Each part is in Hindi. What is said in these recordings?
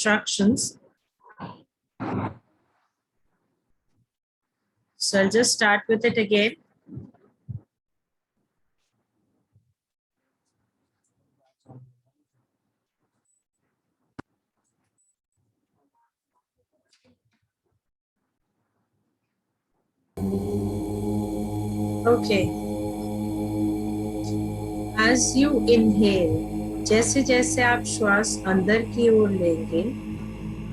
instructions. So I'll just start with it again. Okay. As you inhale, जैसे जैसे आप श्वास अंदर की ओर लेंगे,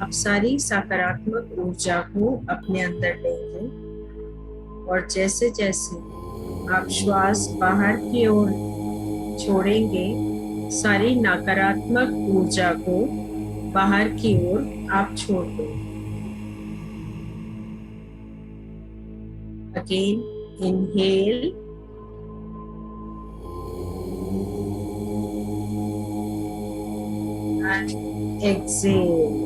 आप सारी सकारात्मक ऊर्जा को अपने अंदर लेंगे, और जैसे जैसे आप श्वास बाहर की ओर छोड़ेंगे, सारी नकारात्मक ऊर्जा को बाहर की ओर आप छोड़ देंगे. Again, inhale. And exhale.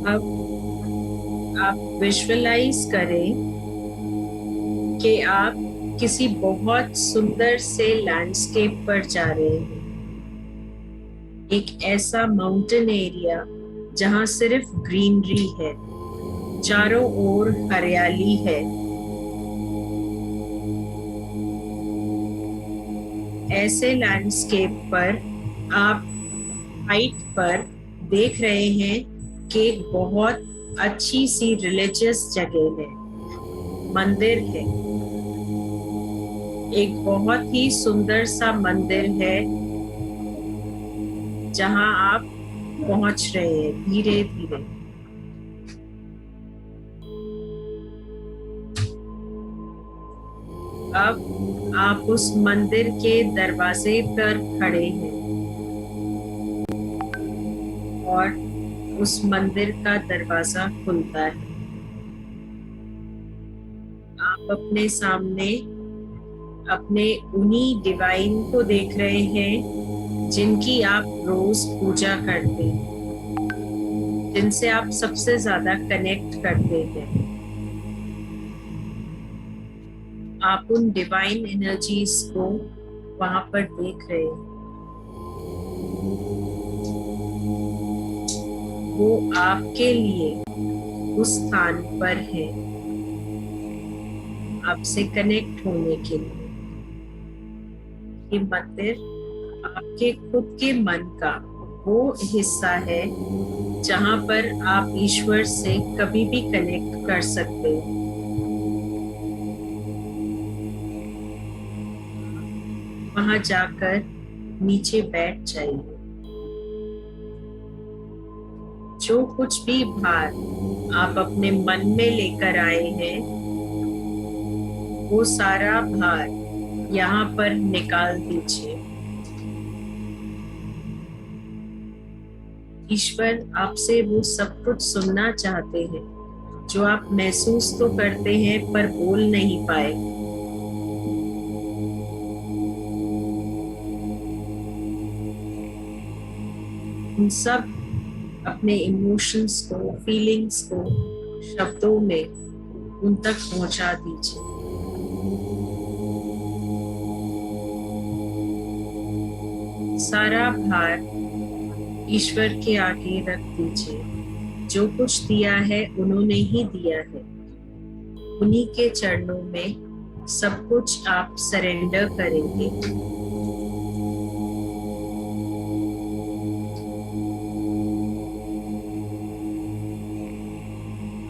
अब आप विजुअलाइज करें कि आप किसी बहुत सुंदर से लैंडस्केप पर जा रहे हैं. एक ऐसा माउंटेन एरिया जहां सिर्फ ग्रीनरी है, चारों ओर हरियाली है. ऐसे लैंडस्केप पर आप हाइट पर देख रहे हैं कि एक बहुत अच्छी सी रिलीजियस जगह है, मंदिर है. एक बहुत ही सुंदर सा मंदिर है जहां आप पहुंच रहे हैं धीरे धीरे. अब आप उस मंदिर के दरवाजे पर खड़े हैं और उस मंदिर का दरवाजा खुलता है. आप अपने सामने अपने उन्हीं डिवाइन को देख रहे हैं जिनकी आप रोज पूजा करते हैं, जिनसे आप सबसे ज्यादा कनेक्ट करते हैं. आप उन डिवाइन एनर्जीज को वहां पर देख रहे हैं. वो आपके लिए उस स्थान पर है आपसे कनेक्ट होने के लिए. ये मंदिर आपके खुद के मन का वो हिस्सा है जहां पर आप ईश्वर से कभी भी कनेक्ट कर सकते हैं. वहां जाकर नीचे बैठ जाइए. जो कुछ भी भार आप अपने मन में लेकर आए हैं, वो सारा भार यहाँ पर निकाल दीजिए. ईश्वर आपसे वो सब कुछ सुनना चाहते हैं जो आप महसूस तो करते हैं पर बोल नहीं पाए. उन सब अपने इमोशंस को, फीलिंग्स को शब्दों में उन तक पहुंचा दीजिए. सारा भार ईश्वर के आगे रख दीजिए. जो कुछ दिया है उन्होंने ही दिया है. उन्हीं के चरणों में सब कुछ आप सरेंडर करेंगे.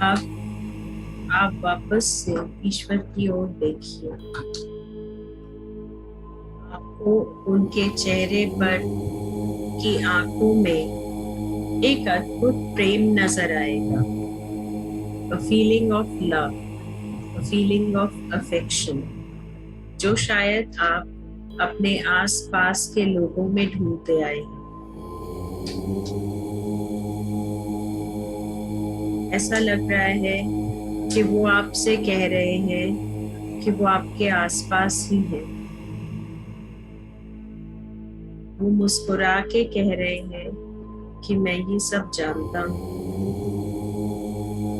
अब आप वापस से ईश्वर की ओर देखिए. आपको उनके चेहरे पर की आंखों में एक अद्भुत प्रेम नजर आएगा. A feeling of love, a feeling of affection, जो शायद आप अपने आसपास के लोगों में ढूंढते आए हैं. ऐसा लग रहा है कि वो आपसे कह रहे हैं कि वो आपके आसपास ही है. वो मुस्कुरा के कह रहे हैं कि मैं ये सब जानता हूँ.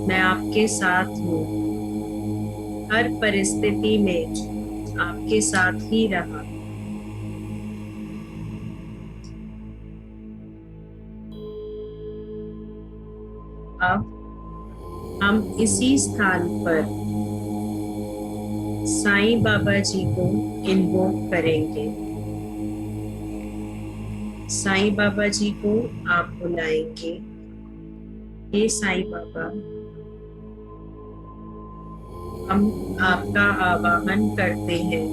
मैं आपके साथ हूँ। हर परिस्थिति में आपके साथ ही रहा। अब हम इसी स्थान पर साईं बाबा जी को इन्वोक करेंगे। साईं बाबा जी को आप बुलाएंगे। हे साईं बाबा, हम आपका आवाहन करते हैं।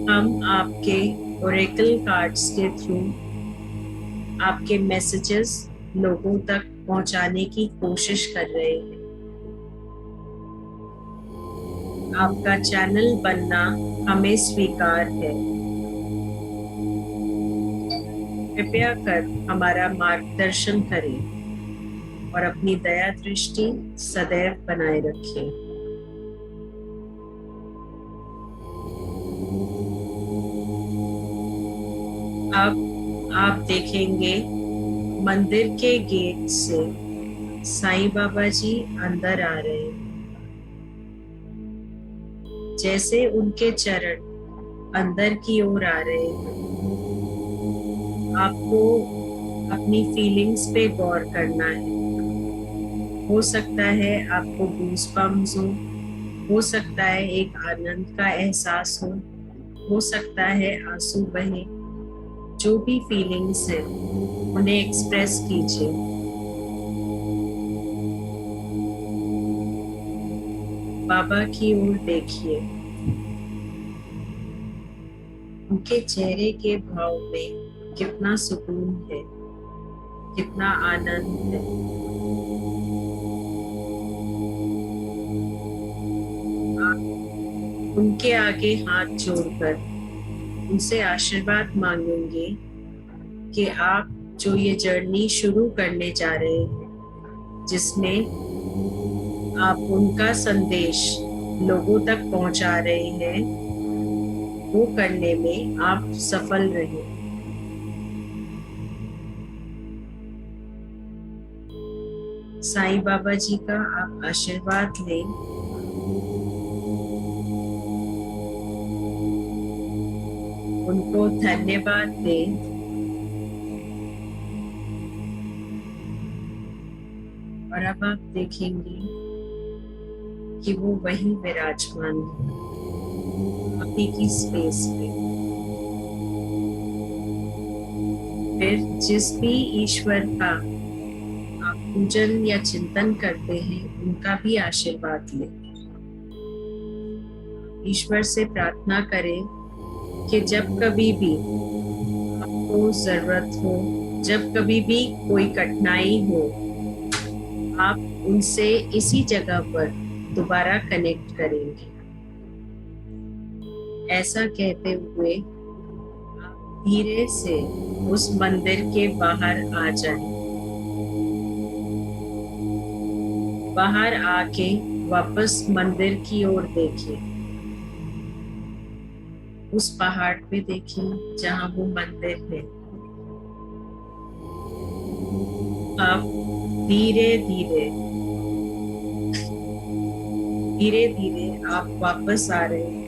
हम आपके ओरेकल कार्ड्स के थ्रू आपके मैसेजेस लोगों तक पहुंचाने की कोशिश कर रहे हैं। आपका चैनल बनना हमें स्वीकार है। कृपया कर हमारा मार्गदर्शन करें और अपनी दया दृष्टि सदैव बनाए रखें। अब आप देखेंगे मंदिर के गेट से साईं बाबा जी अंदर आ रहे हैं। जैसे उनके चरण अंदर की ओर आ रहे हैं, आपको अपनी फीलिंग्स पे गौर करना है। हो सकता है आपको गूज़बम्प्स हो सकता है एक आनंद का एहसास हो सकता है आंसू बहे। जो भी फीलिंग्स हैं उन्हें एक्सप्रेस कीजिए। बाबा की ओर देखिए। उनके चेहरे के भाव में कितना सुकून है, कितना आनंद है। आप उनके आगे हाथ जोड़कर उनसे आशीर्वाद मांगेंगे कि आप जो ये जर्नी शुरू करने जा रहे हैं, जिसमें आप उनका संदेश लोगों तक पहुंचा रहे हैं, वो करने में आप सफल रहे। साईं बाबा जी का आप आशीर्वाद लें। उनको धन्यवाद दें। और अब आप देखेंगे कि वो वहीं विराजमान है, आप ही की स्पेस पे। फिर जिस भी ईश्वर का आप पूजन या चिंतन करते हैं, उनका भी आशीर्वाद लें। ईश्वर से प्रार्थना करें कि जब कभी भी आपको जरूरत हो, जब कभी भी कोई कठिनाई हो, आप उनसे इसी जगह पर दोबारा कनेक्ट करेंगे। ऐसा कहते हुए आप धीरे से उस मंदिर के बाहर आ जाएं। बाहर आके वापस मंदिर की ओर देखिए। उस पहाड़ पे देखिए जहाँ वो मंदिर है। आप धीरे धीरे धीरे धीरे आप वापस आ रहे हैं।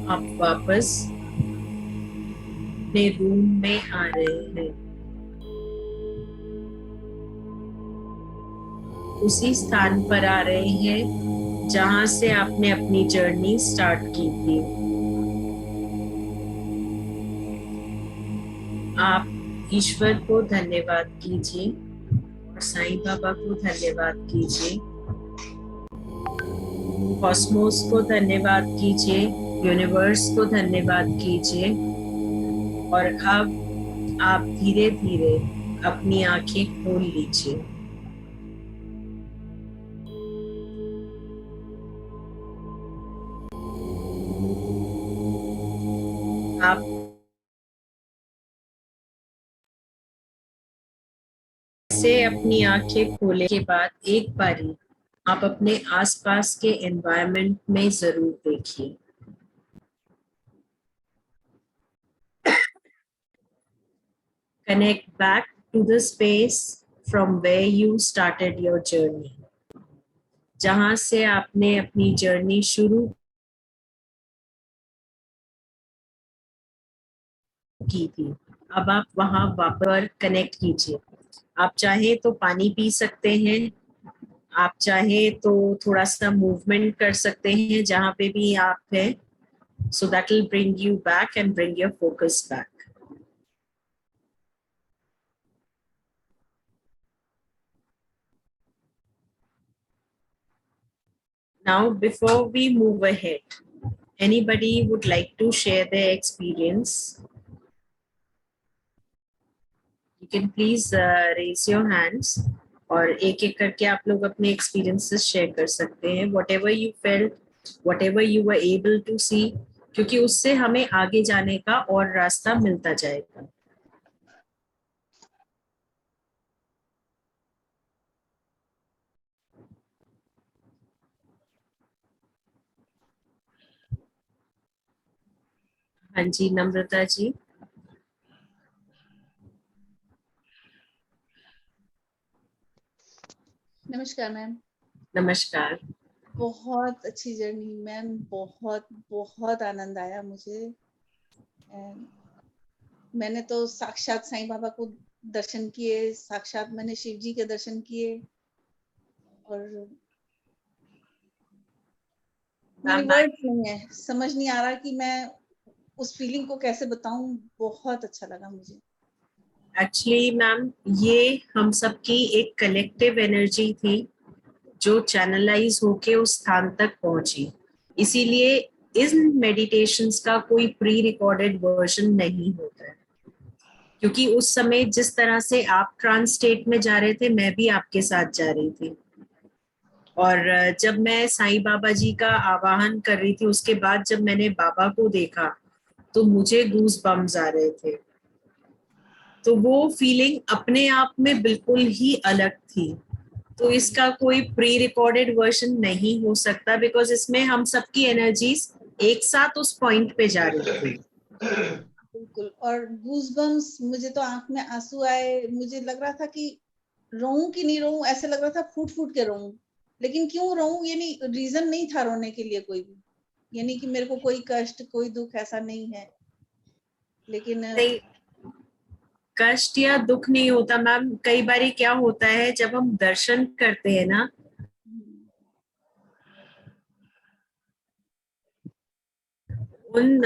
आप वापस अपने रूम में आ रहे हैं। उसी स्थान पर आ रहे हैं जहां से आपने अपनी जर्नी स्टार्ट की थी। आप ईश्वर को धन्यवाद कीजिए और साईं बाबा को धन्यवाद कीजिए। कॉस्मोस को धन्यवाद कीजिए, यूनिवर्स को धन्यवाद कीजिए। और अब आप धीरे धीरे अपनी आंखें खोल लीजिए। आप से अपनी आंखें खोलने के बाद एक बारी आप अपने आसपास के एनवायरनमेंट में जरूर देखिए। Connect back to the space from where you started your journey. जहां से आपने अपनी जर्नी शुरू की थी, अब आप वहां वापस कनेक्ट कीजिए। आप चाहे तो पानी पी सकते हैं, आप चाहे तो थोड़ा सा मूवमेंट कर सकते हैं जहां पे भी आप हैं, so that will bring you back and bring your focus back. Now, before we move ahead, anybody would like to share their experience? You can please raise your hands और एक एक करके आप लोग अपने experiences share कर सकते हैं, whatever you felt, whatever you were able to see, क्योंकि उससे हमें आगे जाने का और रास्ता मिलता जाएगा। हाँ जी, नम्रता जी। नमस्कार मैम। नमस्कार। बहुत अच्छी जर्नी मैम, बहुत बहुत आनंद आया मुझे। मैंने तो साक्षात साईं बाबा को दर्शन किए, साक्षात मैंने शिव जी के दर्शन किए और मेरे वर्ड्स नहीं है, समझ नहीं आ रहा कि मैं उस फीलिंग को कैसे बताऊं। बहुत अच्छा लगा मुझे। एक्चुअली मैम, ये हम सबकी एक कलेक्टिव एनर्जी थी जो चैनलाइज होके उस स्थान तक पहुंची। इसीलिए इन मेडिटेशंस का कोई प्री रिकॉर्डेड वर्जन नहीं होता है, क्योंकि उस समय जिस तरह से आप ट्रांस स्टेट में जा रहे थे, मैं भी आपके साथ जा रही थी। और जब मैं साईं बाबा जी का आवाहन कर रही थी, उसके बाद जब मैंने बाबा को देखा तो मुझे गूज बम्स आ रहे थे। तो वो फीलिंग अपने आप में बिल्कुल ही अलग थी। तो इसका कोई प्री रिकॉर्डेड वर्जन नहीं हो सकता, बिकॉज इसमें हम सबकी एनर्जीज एक साथ उस पॉइंट पे जा रही थी। बिल्कुल। और गूज़बम्स, मुझे तो आंख में आंसू आए। मुझे लग रहा था कि रोऊं कि नहीं रोऊं, ऐसे लग रहा था फूट फूट के रोऊं। लेकिन क्यों रोऊं, ये नहीं, रीजन नहीं था रोने के लिए कोई भी। यानी कि मेरे को कोई कष्ट, कोई दुख ऐसा नहीं है। लेकिन नहीं, कष्ट या दुख नहीं होता मैम। कई बारी क्या होता है, जब हम दर्शन करते हैं ना, उन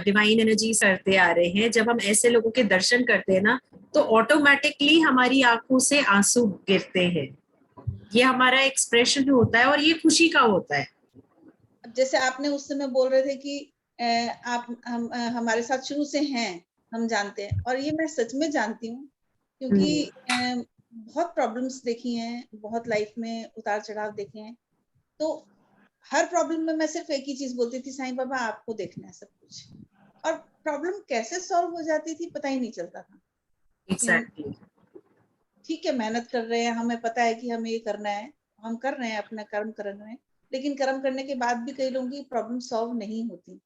डिवाइन एनर्जी करते आ रहे हैं, जब हम ऐसे लोगों के दर्शन करते हैं ना, तो ऑटोमेटिकली हमारी आंखों से आंसू गिरते हैं। ये हमारा एक्सप्रेशन होता है और ये खुशी का होता है। जैसे आपने उस समय बोल रहे थे कि आप हमारे साथ शुरू से हैं, हम जानते हैं। और ये मैं सच में जानती हूँ, क्योंकि बहुत प्रॉब्लम्स देखी हैं, बहुत लाइफ में उतार चढ़ाव देखे हैं। तो हर प्रॉब्लम में मैं सिर्फ एक ही चीज बोलती थी, साईं बाबा आपको देखना है सब कुछ। और प्रॉब्लम कैसे सॉल्व हो जाती थी पता ही नहीं चलता था। एग्जैक्टली। ठीक है, मेहनत कर रहे हैं, हमें पता है कि हमें ये करना है, हम कर रहे हैं, अपना कर्म कर रहे हैं। लेकिन कर्म करने के बाद भी कई लोगों की प्रॉब्लम सॉल्व नहीं होती।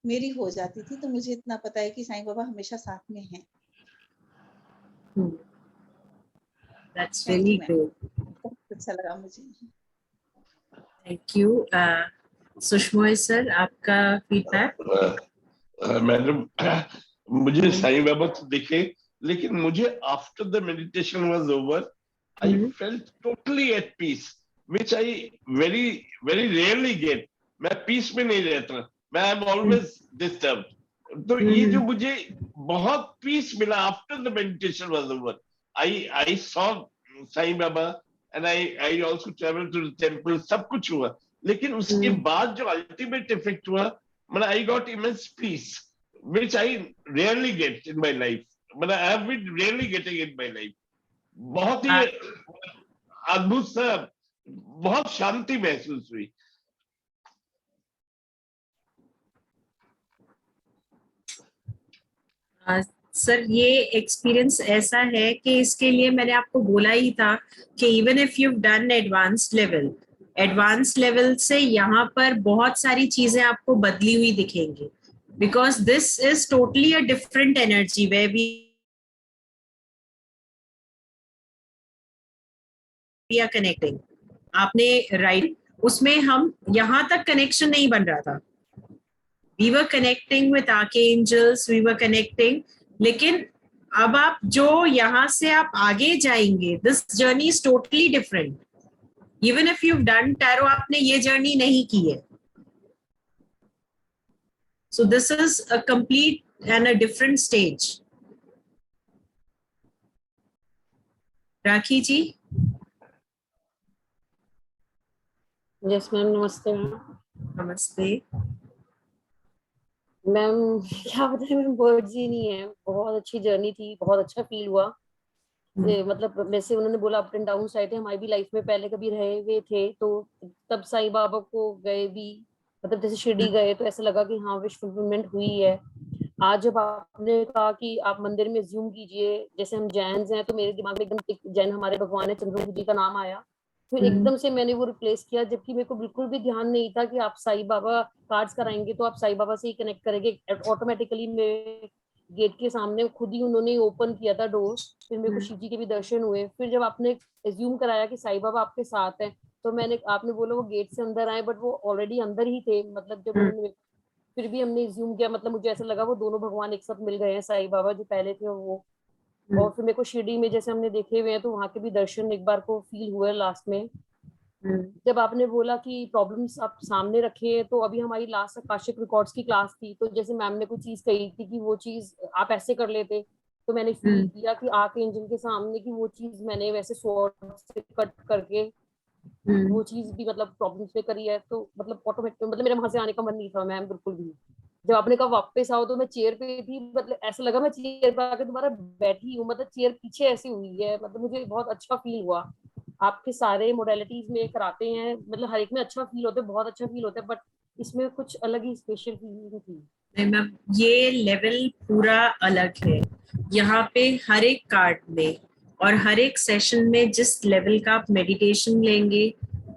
मेरी हो जाती थी। तो मुझे इतना पता है कि साईं बाबा हमेशा साथ में हैं। That's thank you really ma'am, great. बहुत अच्छा लगा मुझे। Thank you. सुषमोय सर, आपका फीडबैक। मैडम, मुझे साईं बाबा तो दिखे, लेकिन मुझे after the meditation was over I felt totally at peace, which I very very rarely get. मैं पीस में नहीं रहता, मैं आई एम ऑलवेज डिस्टर्ब्ड। तो ये जो मुझे बहुत पीस मिला after the meditation was over, I saw Sai Baba and I also travel to the temple, सब कुछ हुआ। लेकिन उसके बाद जो अल्टीमेट इफेक्ट हुआ, I got immense peace, which I rarely get in my life. I have been rarely getting in my life. बहुत ही अद्भुत सा, बहुत शांति महसूस हुई। सर ये एक्सपीरियंस ऐसा है कि इसके लिए मैंने आपको बोला ही था कि even if you done advance level से यहाँ पर बहुत सारी चीजें आपको बदली हुई दिखेंगी, because this is totally a different energy way we are connecting. आपने राइट, उसमें हम यहाँ तक कनेक्शन नहीं बन रहा था, we were connecting with archangels, we were connecting, लेकिन अब आप जो यहाँ से आप आगे जाएंगे, this journey is totally different. Even if you done tarot, आपने ये जर्नी नहीं की है, so this is a complete and a different stage. Rakhi ji. Yes ma'am, नमस्ते मैम। नमस्ते मैम क्या बताएं मैम, वर्ड्स ही नहीं है। बहुत अच्छी जर्नी थी, बहुत अच्छा फील हुआ। मतलब वैसे उन्होंने बोला अप एंड डाउन आए थे, हमारी भी लाइफ में पहले कभी रहे हुए थे, तो तब साईं बाबा को गए भी, मतलब जैसे शिरडी गए तो ऐसा लगा कि हाँ विश फुलफिलमेंट हुई है। आज जब आपने कहा कि आप मंदिर में ज्यूम कीजिए, जैसे हम जैन हैं, तो मेरे दिमाग में एकदम एक जैन हमारे भगवान है चंद्रमुखी जी का नाम आया। फिर एकदम से मैंने वो रिप्लेस किया, जबकि मेरे को बिल्कुल भी ध्यान नहीं था कि आप साईं बाबा कार्ड्स कराएंगे तो आप साईं बाबा से ही कनेक्ट करेंगे। ऑटोमेटिकली मेरे गेट के सामने खुद ही उन्होंने ओपन किया था डोर। फिर मेरे को शिव जी के भी दर्शन हुए। फिर जब आपने एज्यूम कराया कि साईं बाबा आपके साथ हैं, तो मैंने, आपने बोला वो गेट से अंदर आए, बट वो ऑलरेडी अंदर ही थे। मतलब जब उन्होंने, फिर भी हमने एज्यूम किया, मतलब मुझे ऐसा लगा वो दोनों भगवान एक साथ मिल गए हैं, साईं बाबा जो पहले थे और वो। और फिर मेरे को शिरडी में जैसे हमने देखे हुए हैं, तो वहां के भी दर्शन एक बार को फील हुए लास्ट में। जब आपने बोला कि प्रॉब्लम्स आप सामने रखे, तो अभी हमारी लास्ट आकाशिक रिकॉर्ड्स की क्लास थी, तो जैसे मैम ने कुछ चीज कही थी कि वो चीज आप ऐसे कर लेते, तो मैंने फील किया कि आर्क एंजल के सामने कि वो चीज मैंने वैसे स्वॉर्ड से कट करके वो चीज भी मतलब प्रॉब्लम्स में करी है। तो मतलब ऑटोमेटिक, मतलब मेरे वहां से आने का मन नहीं था मैम बिल्कुल भी। जब आपने कहा वापस आओ, तो मैं चेयर पे थी, मतलब ऐसा लगा मैं चेयर पे आके दोबारा बैठी हूँ, मतलब चेयर पीछे ऐसी हुई है। मतलब मुझे बहुत अच्छा फील हुआ। आपके सारे मोडेलिटीज में कराते हैं, मतलब हर एक में अच्छा फील होता है, बहुत अच्छा फील होता है, बट इसमें कुछ अलग ही स्पेशल फीलिंग थी। नहीं मैम, ये लेवल पूरा अलग है। यहाँ पे हर एक कार्ड में और हर एक सेशन में जिस लेवल का आप मेडिटेशन लेंगे,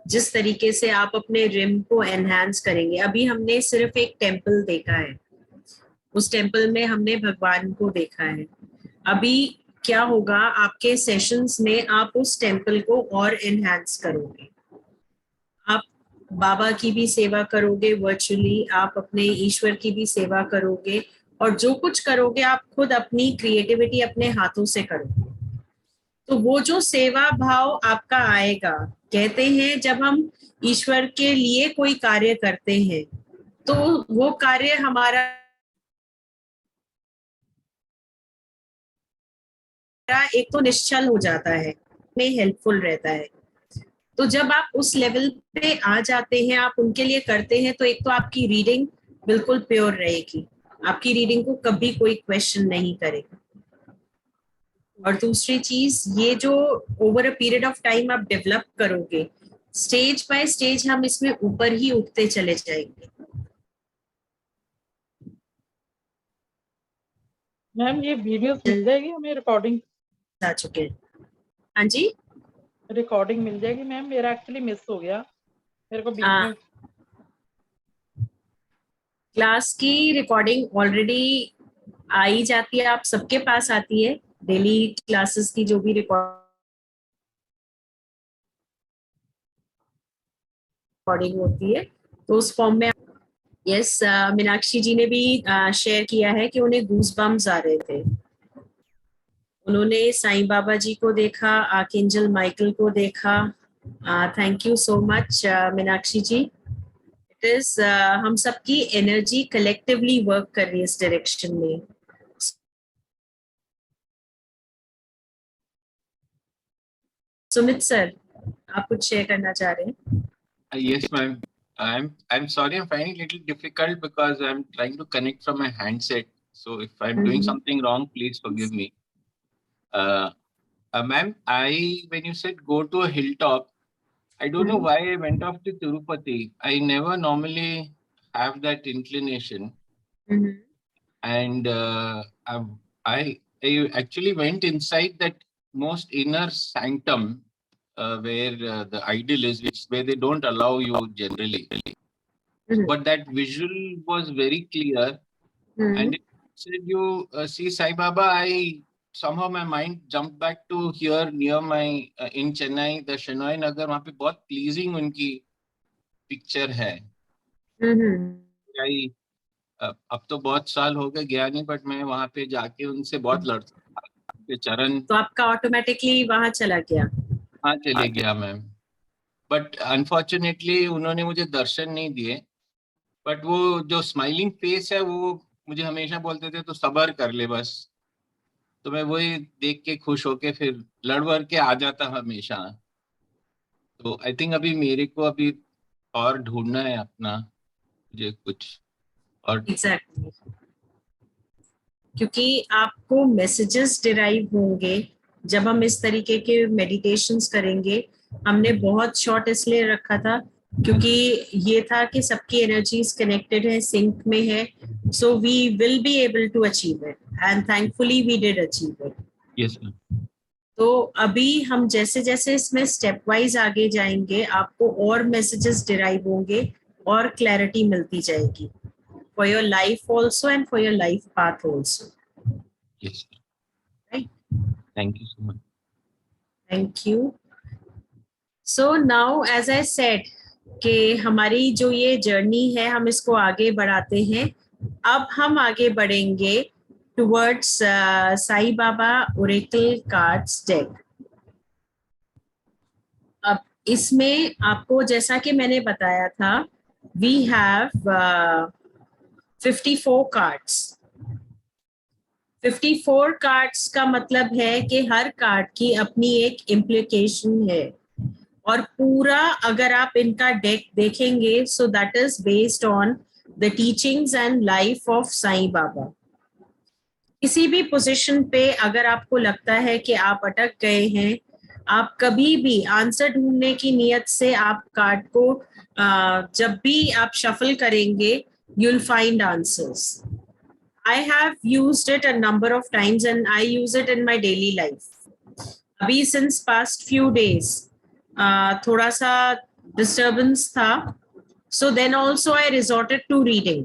जिस तरीके से आप अपने रिम को एनहांस करेंगे। अभी हमने सिर्फ एक टेम्पल देखा है, उस टेम्पल में हमने भगवान को देखा है। अभी क्या होगा आपके सेशंस में, आप उस टेम्पल को और एनहांस करोगे। आप बाबा की भी सेवा करोगे वर्चुअली, आप अपने ईश्वर की भी सेवा करोगे, और जो कुछ करोगे आप खुद अपनी क्रिएटिविटी अपने हाथों से करोगे। तो वो जो सेवा भाव आपका आएगा, कहते हैं जब हम ईश्वर के लिए कोई कार्य करते हैं, तो वो कार्य हमारा एक तो निश्चल हो जाता है, में हेल्पफुल रहता है। तो जब आप उस लेवल पे आ जाते हैं, आप उनके लिए करते हैं, तो एक तो आपकी रीडिंग बिल्कुल प्योर रहेगी, आपकी रीडिंग को कभी कोई क्वेश्चन नहीं करेगा। और दूसरी चीज, ये जो over a period of time आप डेवलप करोगे, स्टेज बाय स्टेज हम इसमें ऊपर ही उठते चले जाएंगे। मैम ये वीडियोस मिल जाएगी हमें, रिकॉर्डिंग आ चुके हैं। हाँ जी, रिकॉर्डिंग मिल जाएगी मैम? मेरा एक्चुअली मिस हो गया, मेरे को बीच में। क्लास की रिकॉर्डिंग ऑलरेडी आई जाती है, आप सबके पास आती है। डेली क्लासेस की जो भी रिकॉर्डिंग होती है, तो उस फॉर्म में यस, मीनाक्षी जी ने भी शेयर किया है कि उन्हें गूज बम्स आ रहे थे। उन्होंने साईं बाबा जी को देखा, आर्कएंजल माइकल को देखा। Thank you so much Meenakshi ji. It is हम सबकी एनर्जी कलेक्टिवली वर्क कर रही है इस डायरेक्शन में। सुमित सर, आप कुछ शेयर करना चाह रहे हैं? Yes, ma'am. I'm sorry. I'm finding it a little difficult because I'm trying to connect from my handset. So if I'm doing something wrong, please forgive me. Ma'am, when you said go to a hilltop, I don't know why I went off to Tirupati. I never normally have that inclination. And I actually went inside that most inner sanctum where the idol is, where they don't allow you generally. But that visual was very clear. And it said, you see Sai Baba, somehow my mind jumped back to here near my in Chennai, the Shenoy Nagar. वहाँ पे बहुत pleasing उनकी picture है. अब तो बहुत साल हो गए गया नहीं, बट मैं वहाँ पे जाके उनसे बहुत लड़ता था. चरण तो आपका ऑटोमेटिकली वहां चला गया? हाँ, चले गया मैम. बट अनफॉर्चुनेटली उन्होंने मुझे दर्शन नहीं दिए. बट वो जो स्माइलिंग फेस है वो मुझे हमेशा बोलते थे तो सब्र कर ले बस. तो मैं वही देख के खुश होके फिर लड़ के आ जाता हमेशा. तो आई थिंक अभी मेरे को अभी और ढूंढना है अपना मुझे कुछ और. एग्जैक्टली, क्योंकि आपको मैसेजेस डिराइव होंगे जब हम इस तरीके के मेडिटेशंस करेंगे. हमने बहुत शॉर्ट इसलिए रखा था क्योंकि ये था कि सबकी एनर्जीज कनेक्टेड है, सिंक में है, so we will be able to achieve it and thankfully we did achieve it. Yes ma'am. तो अभी हम जैसे जैसे इसमें स्टेप वाइज आगे जाएंगे आपको और मैसेजेस डिराइव होंगे और क्लैरिटी मिलती जाएगी for your life also and for your life path also. Yes. Right. Thank you so much. Thank you. So now, as I said, कि हमारी जो ये जर्नी है हम इसको आगे बढ़ाते हैं. अब हम आगे बढ़ेंगे towards Sai Baba Oracle cards deck. अब इसमें आपको जैसा कि मैंने बताया था, we have 54 कार्ड्स. 54 कार्ड्स का मतलब है कि हर कार्ड की अपनी एक इम्प्लीकेशन है और पूरा अगर आप इनका डेक देखेंगे so that is based on the teachings and life of Sai Baba. किसी भी पोजीशन पे अगर आपको लगता है कि आप अटक गए हैं, आप कभी भी आंसर ढूंढने की नियत से आप कार्ड को जब भी आप शफल करेंगे you'll find answers. I have used it a number of times and I use it in my daily life. Abhi since past few days, thoda sa disturbance tha, so then also I resorted to reading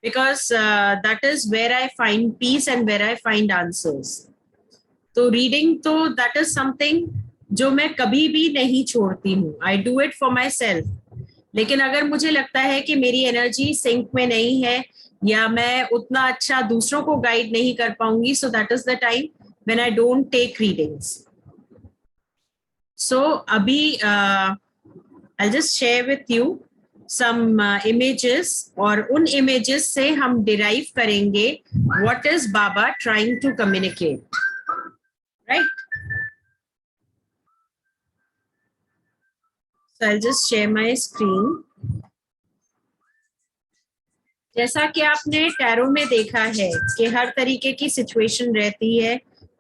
because that is where I find peace and where I find answers. So reading to that is something जो मैं कभी भी नहीं छोड़ती हूँ. I do it for myself. लेकिन अगर मुझे लगता है कि मेरी एनर्जी सिंक में नहीं है या मैं उतना अच्छा दूसरों को गाइड नहीं कर पाऊंगी, so that is the time when I don't take readings. So अभी I just share with you some images और उन इमेजेस से हम डिराइव करेंगे what is Baba trying to communicate. Right. So I'll just share my screen. जैसा कि आपने टैरो में देखा है कि हर तरीके की सिचुएशन रहती है.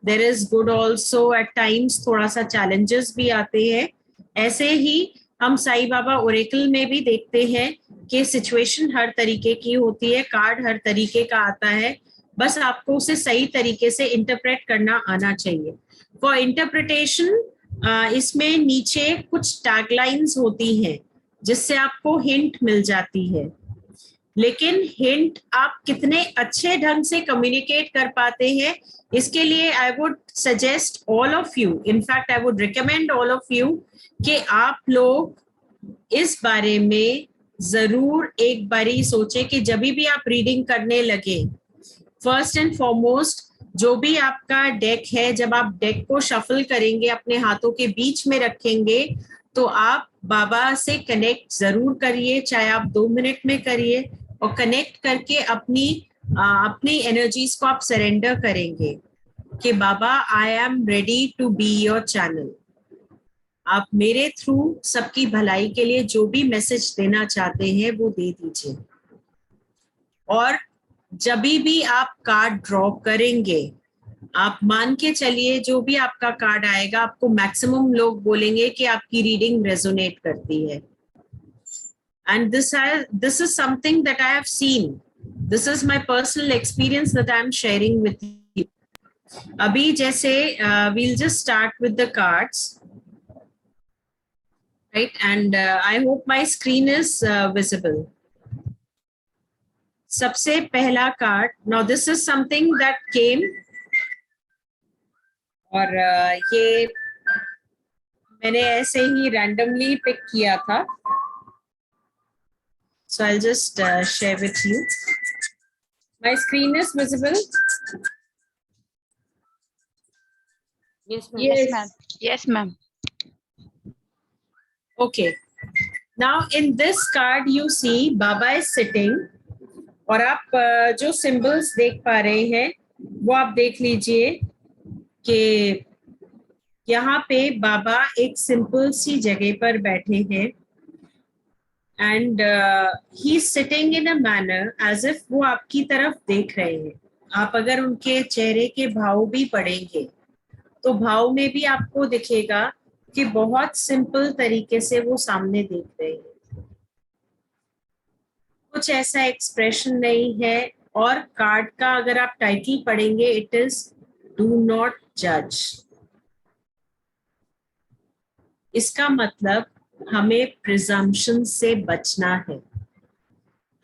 There is good also at times, थोड़ा सा challenges भी आते हैं. ऐसे ही हम साईं बाबा ओरेकल में भी देखते हैं कि सिचुएशन हर तरीके की होती है, कार्ड हर तरीके का आता है, बस आपको उसे सही तरीके से इंटरप्रेट करना आना चाहिए. फॉर इंटरप्रिटेशन इसमें नीचे कुछ टैगलाइंस होती हैं जिससे आपको हिंट मिल जाती है, लेकिन हिंट आप कितने अच्छे ढंग से कम्युनिकेट कर पाते हैं इसके लिए I would suggest all of you, in fact I would recommend all of you कि आप लोग इस बारे में जरूर एक बारी सोचें कि जब भी आप रीडिंग करने लगे, फर्स्ट एंड फॉरमोस्ट जो भी आपका डेक है, जब आप डेक को शफल करेंगे, अपने हाथों के बीच में रखेंगे, तो आप बाबा से कनेक्ट जरूर करिए, चाहे आप 2 मिनट में करिए, और कनेक्ट करके अपनी एनर्जीज को आप सरेंडर करेंगे कि Baba I am ready to be your channel. आप मेरे थ्रू सबकी भलाई के लिए जो भी मैसेज देना चाहते हैं वो दे दीजिए. और जब भी आप कार्ड ड्रॉ करेंगे, आप मान के चलिए जो भी आपका कार्ड आएगा, आपको मैक्सिमम लोग बोलेंगे कि आपकी रीडिंग रेजोनेट करती है. And this is something that I have scene This is my personal experience that I'm sharing with you. अभी जैसे we'll just start with the cards, right? And I hope my screen is visible. सबसे पहला card, now this is something that came, और ये मैंने ऐसे ही randomly pick किया था. So I'll just share with you. My screen is visible. Yes, ma'am. Yes. Yes, ma'am. Yes, ma'am. Okay. Now in this card you see Baba is sitting, और आप जो symbols देख पा रहे हैं वो आप देख लीजिए कि यहाँ पे बाबा एक सिंपल सी जगह पर बैठे हैं, and he is sitting in a manner as if वो आपकी तरफ देख रहे हैं. आप अगर उनके चेहरे के भाव भी पढ़ेंगे तो भाव में भी आपको दिखेगा कि बहुत सिंपल तरीके से वो सामने देख रहे हैं, कुछ ऐसा एक्सप्रेशन नहीं है. और कार्ड का अगर आप टाइटल पढ़ेंगे, इट इज डू नॉट जज. इसका मतलब हमें प्रिजम्पशन से बचना है.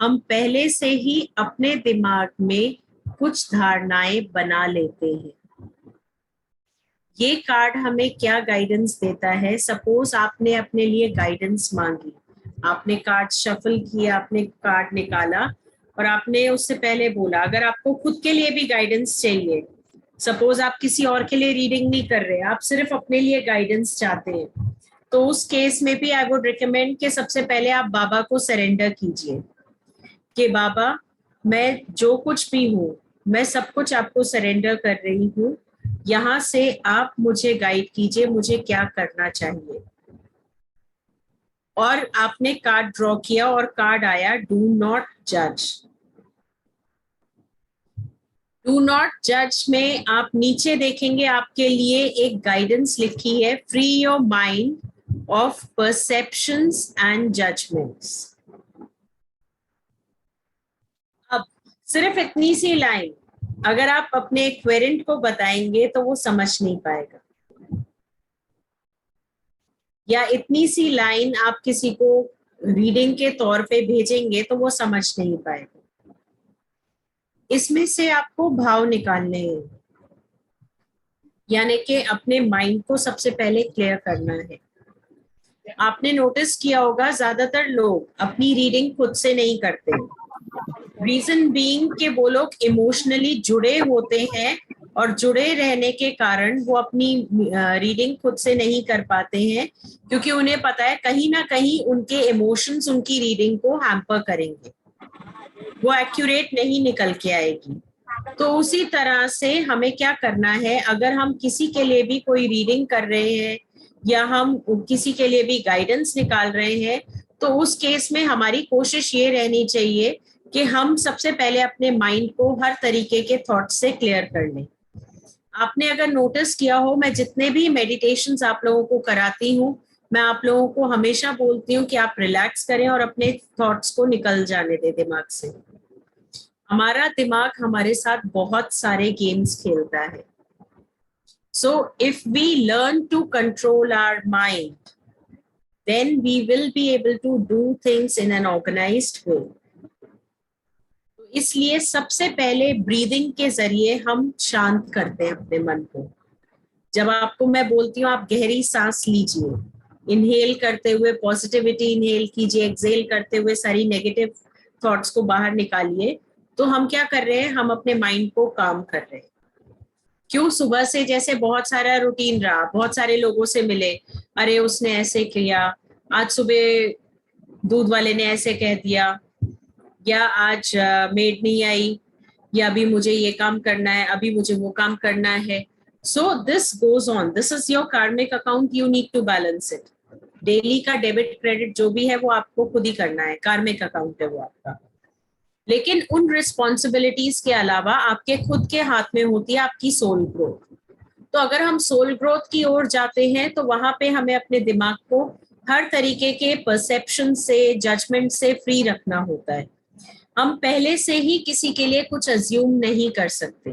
हम पहले से ही अपने दिमाग में कुछ धारणाएं बना लेते हैं. ये कार्ड हमें क्या गाइडेंस देता है? सपोज आपने अपने लिए गाइडेंस मांगी, आपने कार्ड शफल किया, आपने कार्ड निकाला और आपने उससे पहले बोला, अगर आपको खुद के लिए भी गाइडेंस चाहिए, सपोज आप किसी और के लिए रीडिंग नहीं कर रहे, आप सिर्फ अपने लिए गाइडेंस चाहते हैं, तो उस केस में भी आई वुड रिकमेंड कि सबसे पहले आप बाबा को सरेंडर कीजिए कि बाबा मैं जो कुछ भी हूँ, मैं सब कुछ आपको सरेंडर कर रही हूँ, यहाँ से आप मुझे गाइड कीजिए, मुझे क्या करना चाहिए. और आपने कार्ड ड्रॉ किया और कार्ड आया डू नॉट जज. डू नॉट जज में आप नीचे देखेंगे आपके लिए एक गाइडेंस लिखी है, free your mind of perceptions and judgements. अब सिर्फ इतनी सी लाइन अगर आप अपने क्वेरेंट को बताएंगे तो वो समझ नहीं पाएगा, या इतनी सी लाइन आप किसी को रीडिंग के तौर पे भेजेंगे तो वो समझ नहीं पाएगा. इसमें से आपको भाव निकालने हैं, यानी कि अपने माइंड को सबसे पहले क्लियर करना है. आपने नोटिस किया होगा ज्यादातर लोग अपनी रीडिंग खुद से नहीं करते. रीजन बीइंग कि वो लोग इमोशनली जुड़े होते हैं और जुड़े रहने के कारण वो अपनी रीडिंग खुद से नहीं कर पाते हैं, क्योंकि उन्हें पता है कहीं ना कहीं उनके इमोशंस उनकी रीडिंग को हैम्पर करेंगे, वो एक्यूरेट नहीं निकल के आएगी. तो उसी तरह से हमें क्या करना है, अगर हम किसी के लिए भी कोई रीडिंग कर रहे हैं या हम किसी के लिए भी गाइडेंस निकाल रहे हैं, तो उस केस में हमारी कोशिश ये रहनी चाहिए कि हम सबसे पहले अपने माइंड को हर तरीके के थॉट से क्लियर कर लें. आपने अगर नोटिस किया हो, मैं जितने भी मेडिटेशंस आप लोगों को कराती हूँ, मैं आप लोगों को हमेशा बोलती हूँ कि आप रिलैक्स करें और अपने थॉट्स को निकल जाने दें दिमाग से. हमारा दिमाग हमारे साथ बहुत सारे गेम्स खेलता है. So if we learn to control our mind, then we will be able to do things in an organized way. तो इसलिए सबसे पहले ब्रीदिंग के जरिए हम शांत करते हैं अपने मन को. जब आपको मैं बोलती हूँ आप गहरी सांस लीजिए, इनहेल करते हुए पॉजिटिविटी इनहेल कीजिए, एक्सहेल करते हुए सारी नेगेटिव थॉट्स को बाहर निकालिए, तो हम क्या कर रहे हैं, हम अपने माइंड को काम कर रहे हैं. क्यों? सुबह से जैसे बहुत सारा रूटीन रहा, बहुत सारे लोगों से मिले, अरे उसने ऐसे किया, आज सुबह दूध वाले ने ऐसे कह दिया, या आज मेड नहीं आई, या अभी मुझे ये काम करना है, अभी मुझे वो काम करना है. So this goes on. This is your karmic account, you need to balance it. Daily का डेबिट क्रेडिट जो भी है वो आपको खुद ही करना है, कार्मिक अकाउंट है वो आपका. लेकिन उन रिस्पॉन्सिबिलिटीज के अलावा आपके खुद के हाथ में होती है आपकी सोल ग्रोथ. तो अगर हम सोल ग्रोथ की ओर जाते हैं तो वहां पे हमें अपने दिमाग को हर तरीके के परसेप्शन से, जजमेंट से फ्री रखना होता है. हम पहले से ही किसी के लिए कुछ अज्यूम नहीं कर सकते.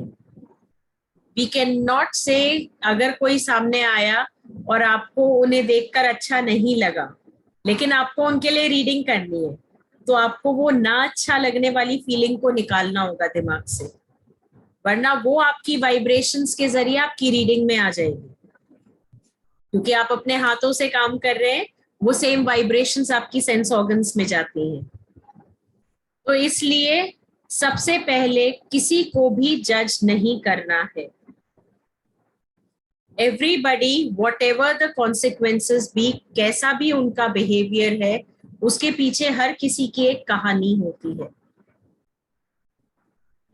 वी कैन नॉट से, अगर कोई सामने आया और आपको उन्हें देखकर अच्छा नहीं लगा, लेकिन आपको उनके लिए रीडिंग करनी है, तो आपको वो ना अच्छा लगने वाली फीलिंग को निकालना होगा दिमाग से, वरना वो आपकी वाइब्रेशंस के जरिए आपकी रीडिंग में आ जाएगी. क्योंकि आप अपने हाथों से काम कर रहे हैं, वो सेम वाइब्रेशंस आपकी सेंस ऑर्गन्स में जाती हैं. तो इसलिए सबसे पहले किसी को भी जज नहीं करना है. एवरीबडी, whatever the consequences भी, कैसा भी उनका बिहेवियर है, उसके पीछे हर किसी की एक कहानी होती है.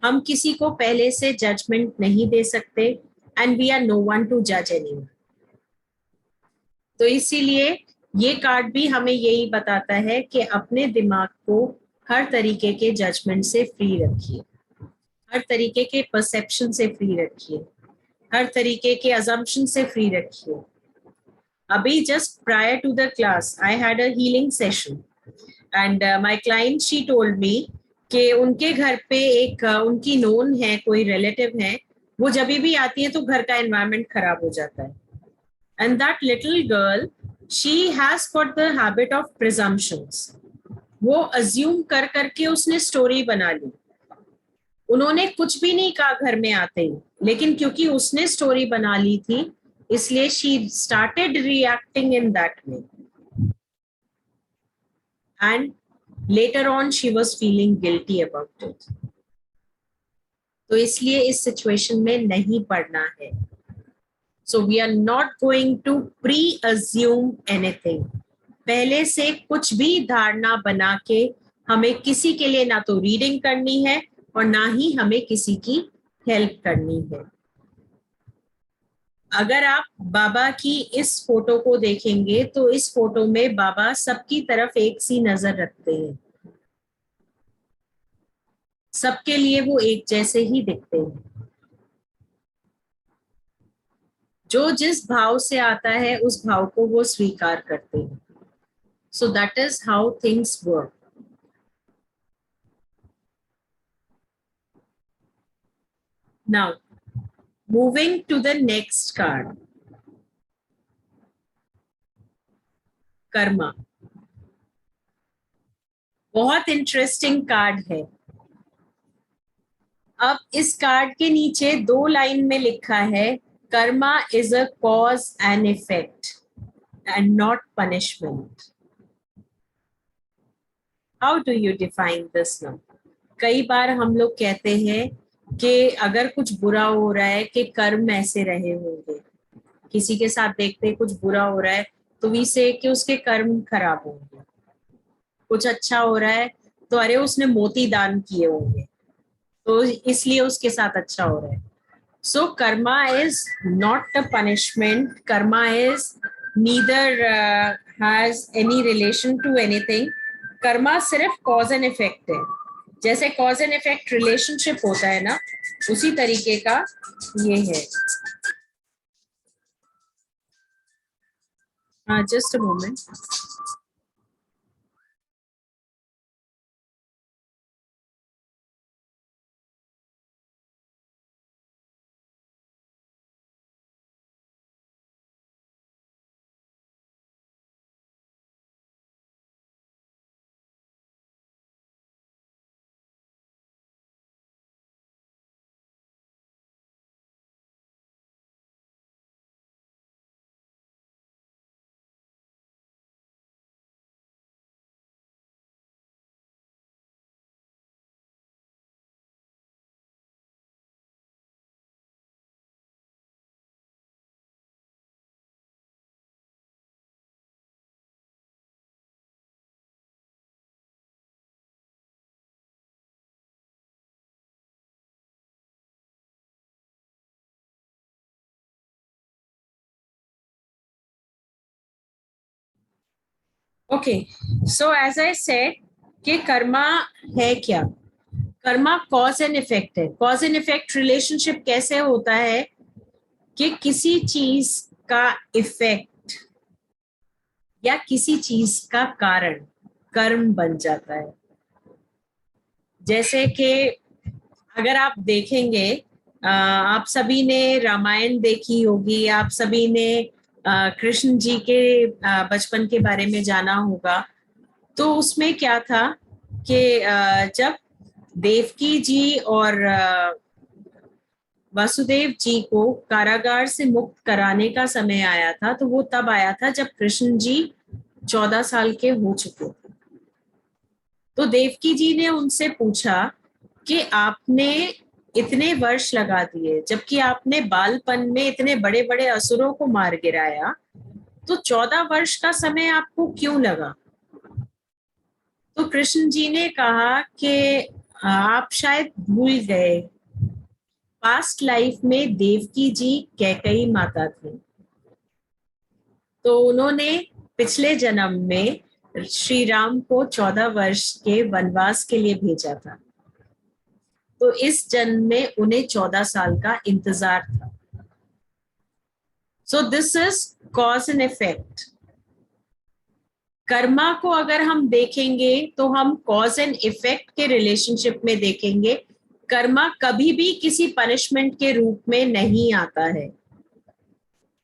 हम किसी को पहले से जजमेंट नहीं दे सकते, and we are no one to जज एनीवन. तो इसीलिए ये कार्ड भी हमें यही बताता है कि अपने दिमाग को हर तरीके के जजमेंट से फ्री रखिए, हर तरीके के परसेप्शन से फ्री रखिए, हर तरीके के अजम्पशन से फ्री रखिए. अभी just prior to the class I had a healing session, and my client she told me कि उनके घर पे एक उनकी नोन है, कोई रिलेटिव है, वो जब भी आती है तो घर का एनवायरनमेंट खराब हो जाता है. And that little girl, she has got the habit of presumptions. वो अज्यूम कर करके उसने स्टोरी बना ली. उन्होंने कुछ भी नहीं कहा घर में आते ही, लेकिन क्योंकि उसने स्टोरी बना ली थी, इसलिए she started reacting in that way, and later on she was feeling guilty about it. तो इसलिए इस सिचुएशन में नहीं पड़ना है. So we are not going to pre-assume anything. पहले से कुछ भी धारणा बना के हमें किसी के लिए ना तो रीडिंग करनी है और ना ही हमें किसी की हेल्प करनी है. अगर आप बाबा की इस फोटो को देखेंगे तो इस फोटो में बाबा सबकी तरफ एक सी नजर रखते हैं, सबके लिए वो एक जैसे ही दिखते हैं. जो जिस भाव से आता है उस भाव को वो स्वीकार करते हैं. So that is how things work. Now moving to the next card, karma. बहुत इंटरेस्टिंग कार्ड है. अब इस कार्ड के नीचे 2 लाइन में लिखा है, Karma is a cause and effect and not punishment. How do you define this now? कई बार हम लोग कहते हैं कि अगर कुछ बुरा हो रहा है कि कर्म ऐसे रहे होंगे. किसी के साथ देखते हैं कुछ बुरा हो रहा है तो वी से कि उसके कर्म खराब होंगे. कुछ अच्छा हो रहा है तो अरे उसने मोती दान किए होंगे तो इसलिए उसके साथ अच्छा हो रहा है. So karma is not a punishment. Karma is neither has any relation to anything. Karma सिर्फ कॉज एंड इफेक्ट है. जैसे कॉज एंड इफेक्ट रिलेशनशिप होता है ना, उसी तरीके का ये है. Just a moment. Okay, so as I said कि कर्मा है क्या? कर्मा कॉज एंड इफेक्ट है. कॉज एंड इफेक्ट रिलेशनशिप कैसे होता है कि किसी चीज का इफेक्ट या किसी चीज का कारण कर्म बन जाता है. जैसे कि अगर आप देखेंगे, आप सभी ने रामायण देखी होगी, आप सभी ने कृष्ण जी के बचपन के बारे में जाना होगा। तो उसमें क्या था कि जब देवकी जी और वासुदेव जी को कारागार से मुक्त कराने का समय आया था, तो वो तब आया था जब कृष्ण जी 14 साल के हो चुके थे। तो देवकी जी ने उनसे पूछा कि आपने इतने वर्ष लगा दिए, जबकि आपने बालपन में इतने बड़े बड़े असुरों को मार गिराया, तो 14 वर्ष का समय आपको क्यों लगा? तो कृष्ण जी ने कहा कि आप शायद भूल गए, पास्ट लाइफ में देवकी जी कैकेयी माता थी, तो उन्होंने पिछले जन्म में श्री राम को 14 वर्ष के वनवास के लिए भेजा था, तो इस जन्म में उन्हें 14 साल का इंतजार था। सो this is cause and effect. Karma को अगर हम देखेंगे तो हम कॉज एंड इफेक्ट के रिलेशनशिप में देखेंगे। कर्मा कभी भी किसी पनिशमेंट के रूप में नहीं आता है।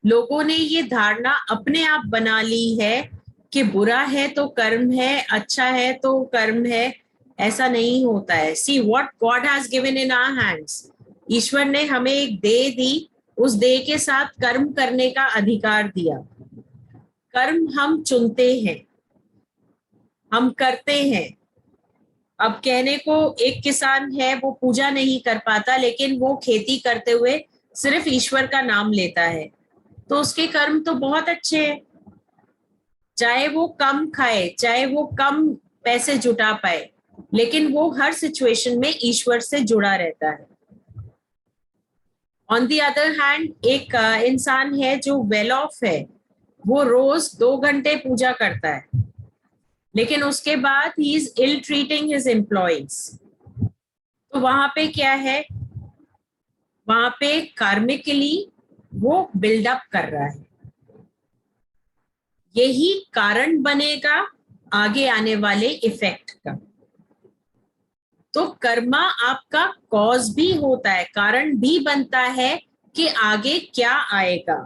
लोगों ने ये धारणा अपने आप बना ली है कि बुरा है तो कर्म है, अच्छा है तो कर्म है। ऐसा नहीं होता है। See what God has given in our hands. ईश्वर ने हमें एक देह दी, उस देह के साथ कर्म करने का अधिकार दिया। कर्म हम चुनते हैं, हम करते हैं। अब कहने को एक किसान है, वो पूजा नहीं कर पाता, लेकिन वो खेती करते हुए सिर्फ ईश्वर का नाम लेता है, तो उसके कर्म तो बहुत अच्छे हैं। चाहे वो कम खाए, चाहे वो कम पैसे जुटा पाए, लेकिन वो हर सिचुएशन में ईश्वर से जुड़ा रहता है। ऑन दी अदर हैंड, एक इंसान है जो वेल ऑफ है, वो रोज 2 घंटे पूजा करता है, लेकिन उसके बाद ही is ill treating his employees. तो वहां पे क्या है? वहां पे कार्मिकली वो बिल्डअप कर रहा है। यही कारण बनेगा आगे आने वाले इफेक्ट का। तो कर्मा आपका कॉज भी होता है, कारण भी बनता है कि आगे क्या आएगा।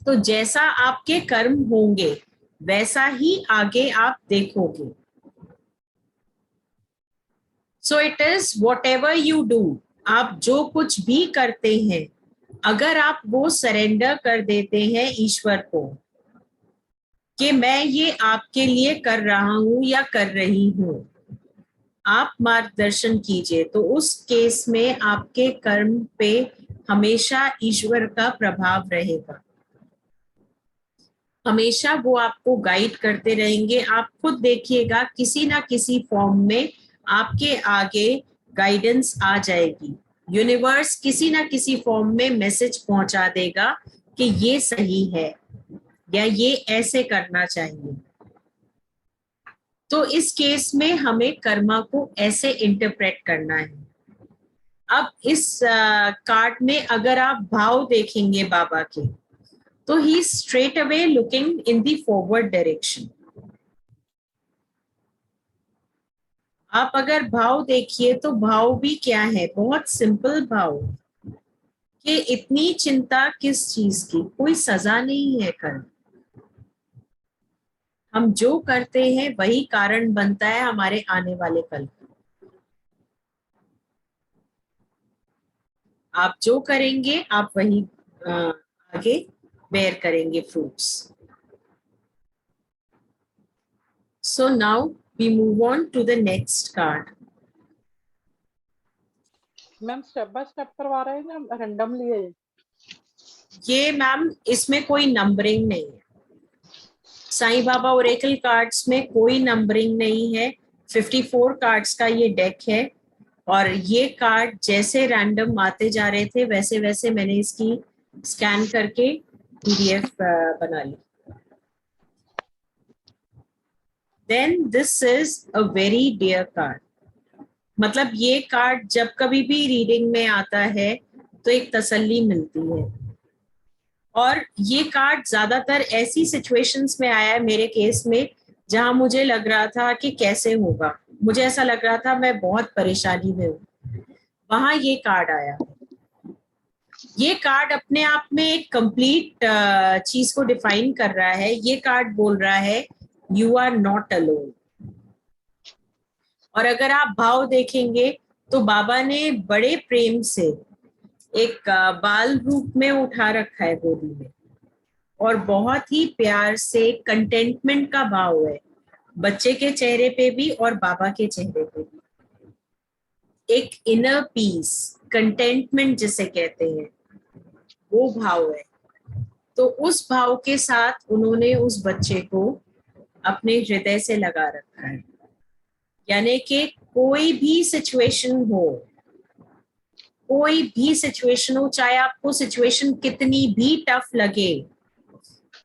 तो जैसा आपके कर्म होंगे वैसा ही आगे आप देखोगे। So it is what ever you do. आप जो कुछ भी करते हैं, अगर आप वो सरेंडर कर देते हैं ईश्वर को कि मैं ये आपके लिए कर रहा हूं या कर रही हूं, आप मार्गदर्शन कीजिए, तो उस केस में आपके कर्म पे हमेशा ईश्वर का प्रभाव रहेगा। हमेशा वो आपको गाइड करते रहेंगे। आप खुद देखिएगा, किसी ना किसी फॉर्म में आपके आगे गाइडेंस आ जाएगी। यूनिवर्स किसी ना किसी फॉर्म में मैसेज पहुंचा देगा कि ये सही है या ये ऐसे करना चाहिए। तो इस केस में हमें कर्मा को ऐसे इंटरप्रेट करना है। अब इस कार्ड में अगर आप भाव देखेंगे बाबा के, तो ही straight away looking in the forward direction. आप अगर भाव देखिए तो भाव भी क्या है? बहुत सिंपल भाव कि इतनी चिंता किस चीज की, कोई सजा नहीं है कर्म। हम जो करते हैं वही कारण बनता है हमारे आने वाले कल का। आप जो करेंगे आप वही आगे बेयर करेंगे fruits. So now we move on to the next card. Ma'am step by step करवा रहे हैं या रैंडमली है? ये मैम इसमें कोई नंबरिंग नहीं है। साईं बाबा ओरेकल कार्ड्स में कोई नंबरिंग नहीं है। 54 कार्ड्स का ये डेक है और ये कार्ड जैसे रैंडम आते जा रहे थे वैसे वैसे मैंने इसकी स्कैन करके PDF बना ली। Then this is a very dear card. मतलब ये कार्ड जब कभी भी रीडिंग में आता है तो एक तसल्ली मिलती है। और ये कार्ड ज्यादातर ऐसी सिचुएशंस में आया है मेरे केस में जहां मुझे लग रहा था कि कैसे होगा, मुझे ऐसा लग रहा था मैं बहुत परेशानी में हूँ, वहां ये कार्ड आया। ये कार्ड अपने आप में एक कंप्लीट चीज को डिफाइन कर रहा है। ये कार्ड बोल रहा है यू आर नॉट अलोन। और अगर आप भाव देखेंगे तो बाबा ने बड़े प्रेम से एक बाल रूप में उठा रखा है गोदी में, और बहुत ही प्यार से कंटेंटमेंट का भाव है बच्चे के चेहरे पे भी और बाबा के चेहरे पे भी। एक इनर पीस, कंटेंटमेंट जिसे कहते हैं, वो भाव है। तो उस भाव के साथ उन्होंने उस बच्चे को अपने हृदय से लगा रखा है। यानी कि कोई भी सिचुएशन हो, कोई भी सिचुएशन हो, चाहे आपको सिचुएशन कितनी भी टफ लगे,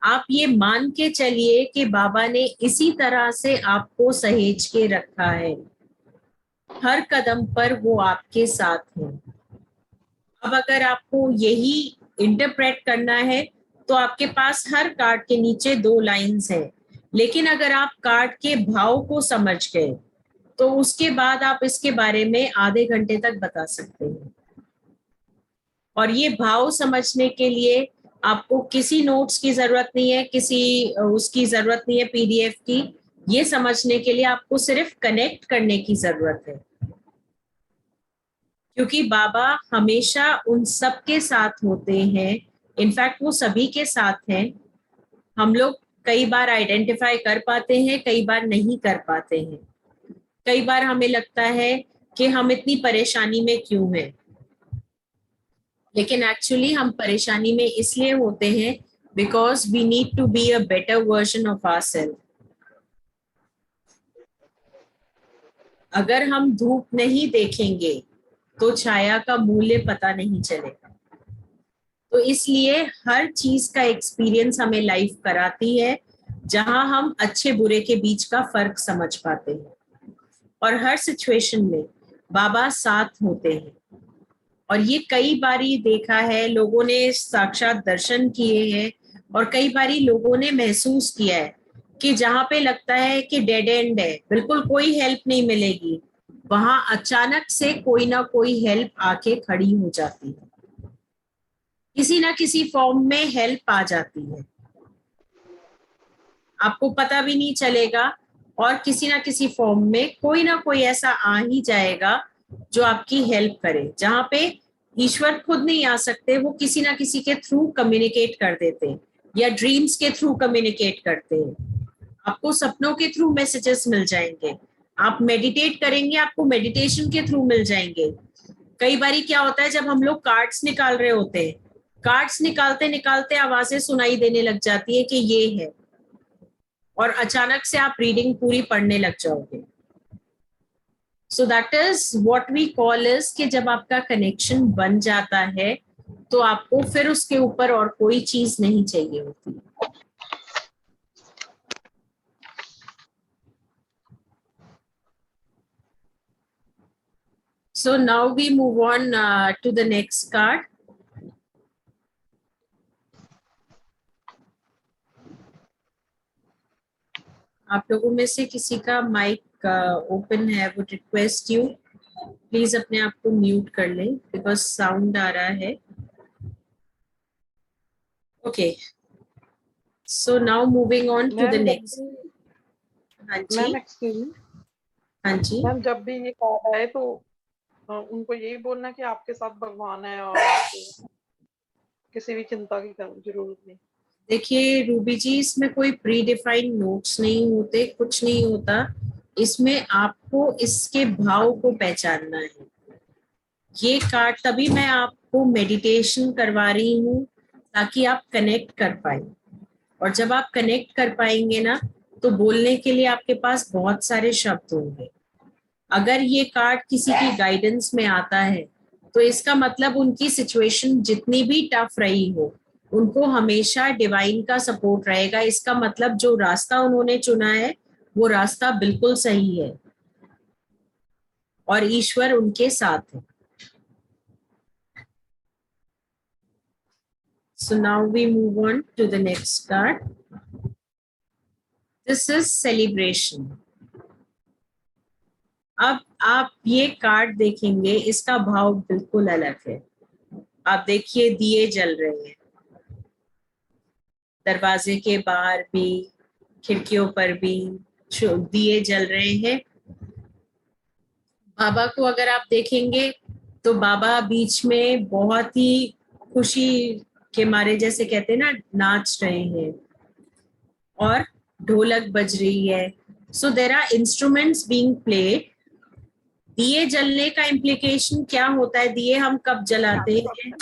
आप ये मान के चलिए कि बाबा ने इसी तरह से आपको सहेज के रखा है। हर कदम पर वो आपके साथ है। अब अगर आपको यही इंटरप्रेट करना है तो आपके पास हर कार्ड के नीचे 2 लाइंस है, लेकिन अगर आप कार्ड के भाव को समझ गए तो उसके बाद आप इसके बारे में आधे घंटे तक बता सकते हैं। और ये भाव समझने के लिए आपको किसी नोट्स की जरूरत नहीं है, किसी उसकी जरूरत नहीं है पीडीएफ की। ये समझने के लिए आपको सिर्फ कनेक्ट करने की जरूरत है, क्योंकि बाबा हमेशा उन सब के साथ होते हैं। इनफैक्ट वो सभी के साथ हैं। हम लोग कई बार आइडेंटिफाई कर पाते हैं, कई बार नहीं कर पाते हैं। कई बार हमें लगता है कि हम इतनी परेशानी में क्यों हैं, लेकिन एक्चुअली हम परेशानी में इसलिए होते हैं because we need to be a better version of ourselves. अगर हम धूप नहीं देखेंगे तो छाया का मूल्य पता नहीं चलेगा। तो इसलिए हर चीज का एक्सपीरियंस हमें लाइफ कराती है, जहां हम अच्छे बुरे के बीच का फर्क समझ पाते हैं। और हर सिचुएशन में बाबा साथ होते हैं। और ये कई बारी देखा है, लोगों ने साक्षात दर्शन किए हैं, और कई बारी लोगों ने महसूस किया है कि जहां पे लगता है कि डेड एंड है, बिल्कुल कोई हेल्प नहीं मिलेगी, वहां अचानक से कोई ना कोई हेल्प आके खड़ी हो जाती है। किसी ना किसी फॉर्म में हेल्प आ जाती है, आपको पता भी नहीं चलेगा, और किसी ना किसी फॉर्म में कोई ना कोई ऐसा आ ही जाएगा जो आपकी हेल्प करे। जहां पे ईश्वर खुद नहीं आ सकते, वो किसी ना किसी के थ्रू कम्युनिकेट कर देते हैं, या ड्रीम्स के थ्रू कम्युनिकेट करते हैं। आपको सपनों के थ्रू मैसेजेस मिल जाएंगे, आप मेडिटेट करेंगे, आपको मेडिटेशन के थ्रू मिल जाएंगे। कई बारी क्या होता है, जब हम लोग कार्ड्स निकाल रहे होते हैं, कार्ड्स निकालते निकालते आवाजें सुनाई देने लग जाती है कि ये है, और अचानक से आप रीडिंग पूरी पढ़ने लग जाओगे। So that is what we call is कि जब आपका कनेक्शन बन जाता है तो आपको फिर उसके ऊपर और कोई चीज नहीं चाहिए होती। So now we move on to the next card. आप लोगों में से किसी का माइक ओपन है, वो रिक्वेस्ट यू प्लीज अपने आप को म्यूट कर लें बिकॉज साउंड आ रहा है। Okay, so now moving on to the next. हाँ जी, मैम एक्सक्यूज मी, हाँ जी। मैम जब भी ये कार्ड आए तो उनको यही बोलना कि आपके साथ भगवान है और किसी भी चिंता की जरूरत नहीं। देखिए रूबी जी, इसमें कोई प्री डिफाइंड नोट्स नहीं होते, कुछ नहीं होता। इसमें आपको इसके भाव को पहचानना है। ये कार्ड तभी मैं आपको मेडिटेशन करवा रही हूँ ताकि आप कनेक्ट कर पाए, और जब आप कनेक्ट कर पाएंगे ना, तो बोलने के लिए आपके पास बहुत सारे शब्द होंगे। अगर ये कार्ड किसी की गाइडेंस में आता है तो इसका मतलब उनकी सिचुएशन जितनी भी टफ रही हो, उनको हमेशा डिवाइन का सपोर्ट रहेगा। इसका मतलब जो रास्ता उन्होंने चुना है वो रास्ता बिल्कुल सही है, और ईश्वर उनके साथ है। So now we move on to the next card. This is celebration. अब आप ये कार्ड देखेंगे, इसका भाव बिल्कुल अलग है। आप देखिए दिए जल रहे हैं, दरवाजे के बाहर भी, खिड़कियों पर भी दिए जल रहे हैं। बाबा को अगर आप देखेंगे तो बाबा बीच में बहुत ही खुशी के मारे, जैसे कहते हैं ना, नाच रहे हैं और ढोलक बज रही है। So there are instruments being played. दिए जलने का इम्प्लीकेशन क्या होता है? दिए हम कब जलाते हैं?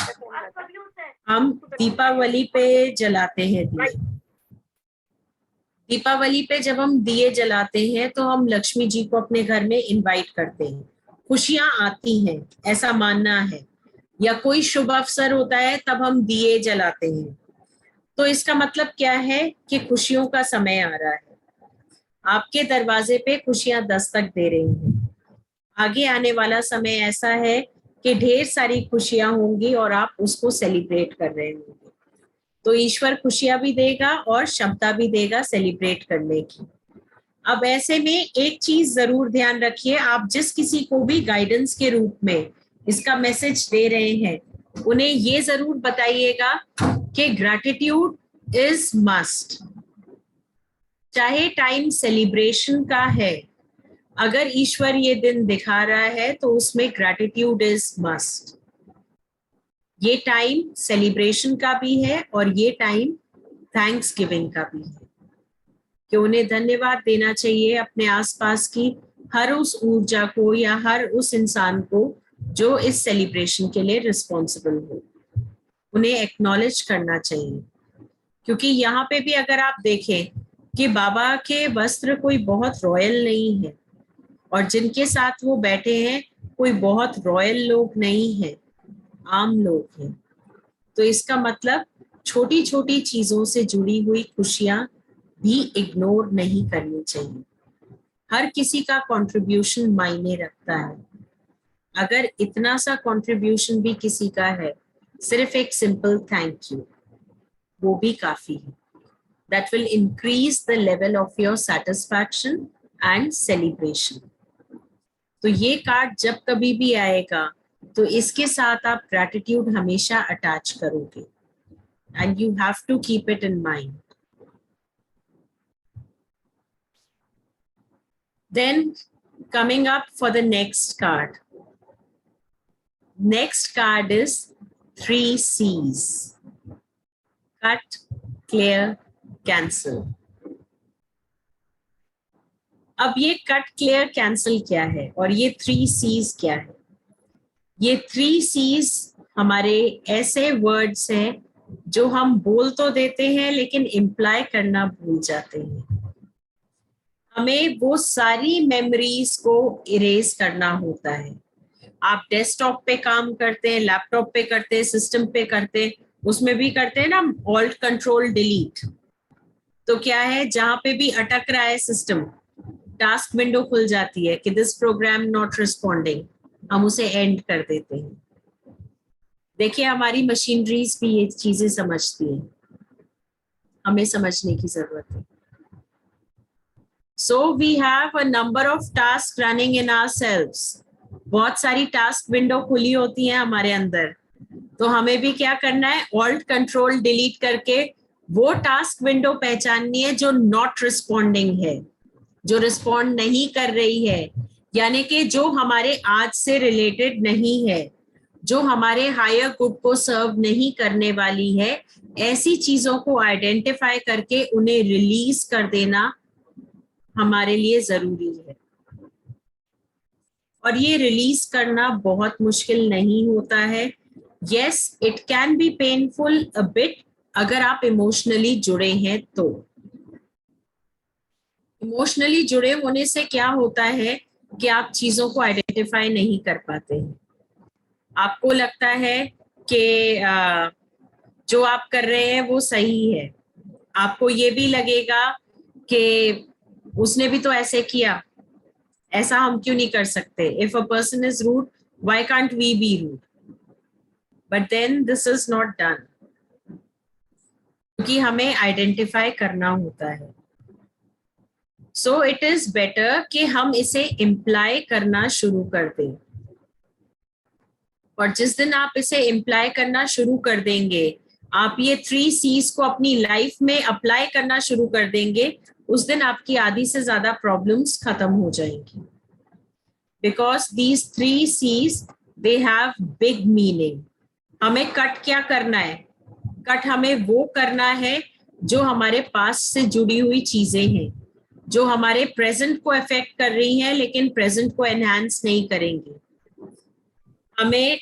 हम दीपावली पे जलाते हैं दिए। दीपावली पे जब हम दिए जलाते हैं तो हम लक्ष्मी जी को अपने घर में इनवाइट करते हैं, खुशियां आती हैं, ऐसा मानना है। या कोई शुभ अवसर होता है तब हम दिए जलाते हैं। तो इसका मतलब क्या है कि खुशियों का समय आ रहा है। आपके दरवाजे पे खुशियां दस्तक दे रही हैं। आगे आने वाला समय ऐसा है कि ढेर सारी खुशियां होंगी और आप उसको सेलिब्रेट कर रहे होंगे। तो ईश्वर खुशियां भी देगा और क्षमता भी देगा सेलिब्रेट करने की। अब ऐसे में एक चीज जरूर ध्यान रखिए, आप जिस किसी को भी गाइडेंस के रूप में इसका मैसेज दे रहे हैं, उन्हें ये जरूर बताइएगा कि ग्रैटिट्यूड इज मस्ट। चाहे टाइम सेलिब्रेशन का है, अगर ईश्वर ये दिन दिखा रहा है तो उसमें ग्रैटिट्यूड इज मस्ट। ये टाइम सेलिब्रेशन का भी है और ये टाइम थैंक्स गिविंग का भी है, कि उन्हें धन्यवाद देना चाहिए अपने आसपास की हर उस ऊर्जा को या हर उस इंसान को जो इस सेलिब्रेशन के लिए रिस्पॉन्सिबल हो। उन्हें एक्नॉलेज करना चाहिए, क्योंकि यहाँ पे भी अगर आप देखें कि बाबा के वस्त्र कोई बहुत रॉयल नहीं है और जिनके साथ वो बैठे हैं कोई बहुत रॉयल लोग नहीं है, आम लोग हैं। तो इसका मतलब छोटी छोटी चीजों से जुड़ी हुई खुशियां भी इग्नोर नहीं करनी चाहिए। हर किसी का कंट्रीब्यूशन मायने रखता है। अगर इतना सा कंट्रीब्यूशन भी किसी का है, सिर्फ एक सिंपल थैंक यू, वो भी काफी है। That will increase the level of your satisfaction and celebration. तो ये कार्ड जब कभी भी आएगा तो इसके साथ आप ग्रैटिट्यूड हमेशा अटैच करोगे, and you have to keep it in mind. Then coming up for the next card. Next card is 3 C's. Cut, clear, cancel. अब ये कट, क्लियर, कैंसिल क्या है और ये 3 C's क्या है? ये 3 C's हमारे ऐसे वर्ड्स हैं जो हम बोल तो देते हैं लेकिन इम्प्लाई करना भूल जाते हैं। हमें वो सारी मेमोरीज को इरेज करना होता है। आप डेस्कटॉप पे काम करते हैं, लैपटॉप पे करते हैं, सिस्टम पे करते हैं, उसमें भी करते हैं ना ऑल्ट कंट्रोल डिलीट। तो क्या है, जहां पे भी अटक रहा है सिस्टम, टास्क विंडो खुल जाती है कि दिस प्रोग्राम नॉट रिस्पॉन्डिंग, हम उसे एंड कर देते हैं। देखिए हमारी मशीनरीज भी ये चीजें समझती हैं, हमें समझने की जरूरत है। So we have a number of tasks running in ourselves. बहुत सारी टास्क विंडो खुली होती हैं हमारे अंदर, तो हमें भी क्या करना है, ऑल्ट कंट्रोल डिलीट करके वो टास्क विंडो पहचाननी है जो नॉट रिस्पॉन्डिंग है, जो रिस्पॉन्ड नहीं कर रही है, यानी कि जो हमारे आज से रिलेटेड नहीं है, जो हमारे हायर गुड को सर्व नहीं करने वाली है। ऐसी चीजों को आइडेंटिफाई करके उन्हें रिलीज कर देना हमारे लिए जरूरी है। और ये रिलीज करना बहुत मुश्किल नहीं होता है। Yes, it can be painful a bit अगर आप इमोशनली जुड़े हैं तो। इमोशनली जुड़े होने से क्या होता है कि आप चीजों को आइडेंटिफाई नहीं कर पाते हैं। आपको लगता है कि जो आप कर रहे हैं वो सही है, आपको ये भी लगेगा कि उसने भी तो ऐसे किया, ऐसा हम क्यों नहीं कर सकते। If a person is rude, why can't we be rude? But then this is not done, क्योंकि हमें आइडेंटिफाई करना होता है। सो इट इज बेटर कि हम इसे इम्प्लाई करना शुरू कर दें, और जिस दिन आप इसे इम्प्लाई करना शुरू कर देंगे, आप ये 3 C's को अपनी लाइफ में अप्लाई करना शुरू कर देंगे, उस दिन आपकी आधी से ज्यादा प्रॉब्लम्स खत्म हो जाएंगी। Because these 3 C's they have big meaning. हमें कट क्या करना है? कट हमें वो करना है जो हमारे पास से जुड़ी हुई चीजें हैं, जो हमारे प्रेजेंट को अफेक्ट कर रही हैं लेकिन प्रेजेंट को एनहांस नहीं करेंगी। हमें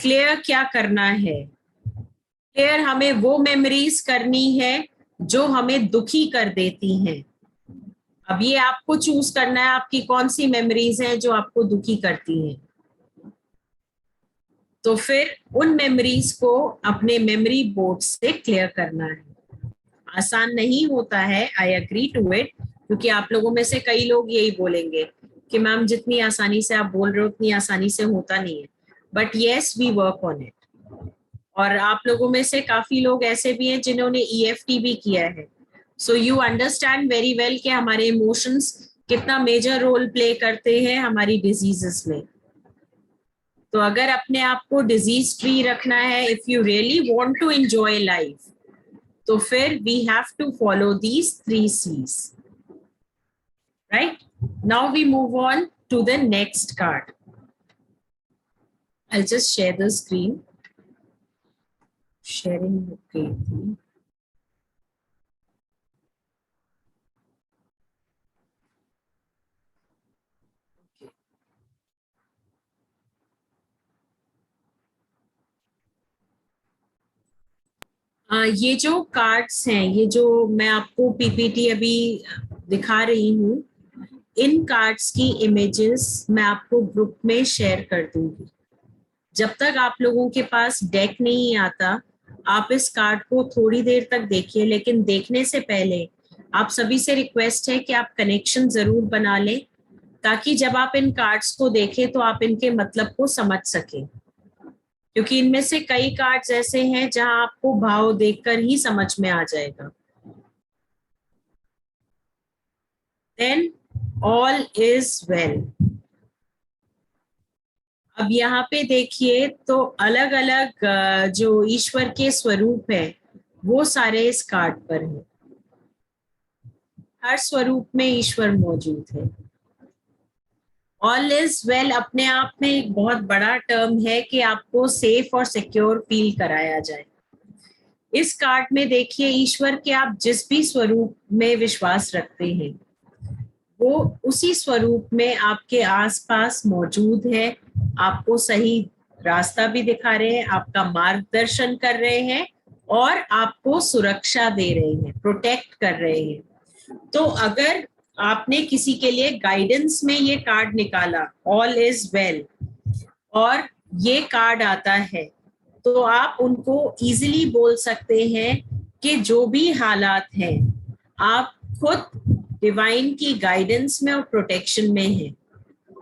क्लियर क्या करना है? क्लियर हमें वो मेमोरीज करनी है जो हमें दुखी कर देती हैं। अब ये आपको चूज करना है, आपकी कौन सी मेमोरीज हैं जो आपको दुखी करती हैं। तो फिर उन मेमोरीज को अपने मेमोरी बोर्ड से क्लियर करना है। आसान नहीं होता है, आई एग्री टू इट, क्योंकि आप लोगों में से कई लोग यही बोलेंगे कि मैम जितनी आसानी से आप बोल रहे हो उतनी आसानी से होता नहीं है, but yes we work on it. और आप लोगों में से काफी लोग ऐसे भी हैं जिन्होंने EFT भी किया है, so you understand very well कि हमारे इमोशंस कितना मेजर रोल प्ले करते हैं हमारी डिजीजेस में। तो अगर अपने आप को डिजीज फ्री रखना है, if you really want to enjoy life, तो फिर we have to follow these 3 C's, right? Now we move on to the next card. I'll just share the screen. Sharing okay. ये जो कार्ड्स हैं, ये जो मैं आपको PPT अभी दिखा रही हूँ, इन कार्ड्स की इमेजेस मैं आपको ग्रुप में शेयर कर दूंगी। जब तक आप लोगों के पास डेक नहीं आता, आप इस कार्ड को थोड़ी देर तक देखिए, लेकिन देखने से पहले आप सभी से रिक्वेस्ट है कि आप कनेक्शन जरूर बना लें, ताकि जब आप इन कार्ड्स को देखें तो आप इनके मतलब को समझ सकें, क्योंकि इनमें से कई कार्ड्स ऐसे हैं जहां आपको भाव देखकर ही समझ में आ जाएगा। Then all is well. अब यहाँ पे देखिए तो अलग अलग जो ईश्वर के स्वरूप है वो सारे इस कार्ड पर हैं। हर स्वरूप में ईश्वर मौजूद है। ऑल इज वेल अपने आप में एक बहुत बड़ा टर्म है कि आपको सेफ और सिक्योर फील कराया जाए। इस कार्ड में देखिए ईश्वर के आप जिस भी स्वरूप में विश्वास रखते हैं वो उसी स्वरूप में आपके आसपास मौजूद है, आपको सही रास्ता भी दिखा रहे हैं, आपका मार्गदर्शन कर रहे हैं और आपको सुरक्षा दे रहे हैं, प्रोटेक्ट कर रहे हैं। तो अगर आपने किसी के लिए गाइडेंस में ये कार्ड निकाला, ऑल इज वेल, और ये कार्ड आता है, तो आप उनको इजीली बोल सकते हैं कि जो भी हालात हैं आप खुद डिवाइन की गाइडेंस में और प्रोटेक्शन में हैं,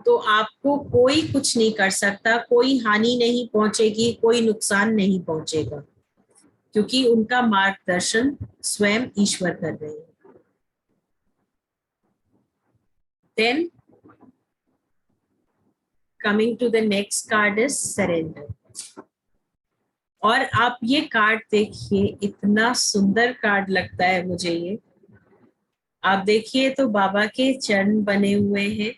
तो आपको कोई कुछ नहीं कर सकता, कोई हानि नहीं पहुंचेगी, कोई नुकसान नहीं पहुंचेगा, क्योंकि उनका मार्गदर्शन स्वयं ईश्वर कर रहे हैं। Then coming to the next card is surrender. और आप ये कार्ड देखिए, इतना सुंदर कार्ड लगता है मुझे ये। आप देखिए तो बाबा के चरण बने हुए हैं,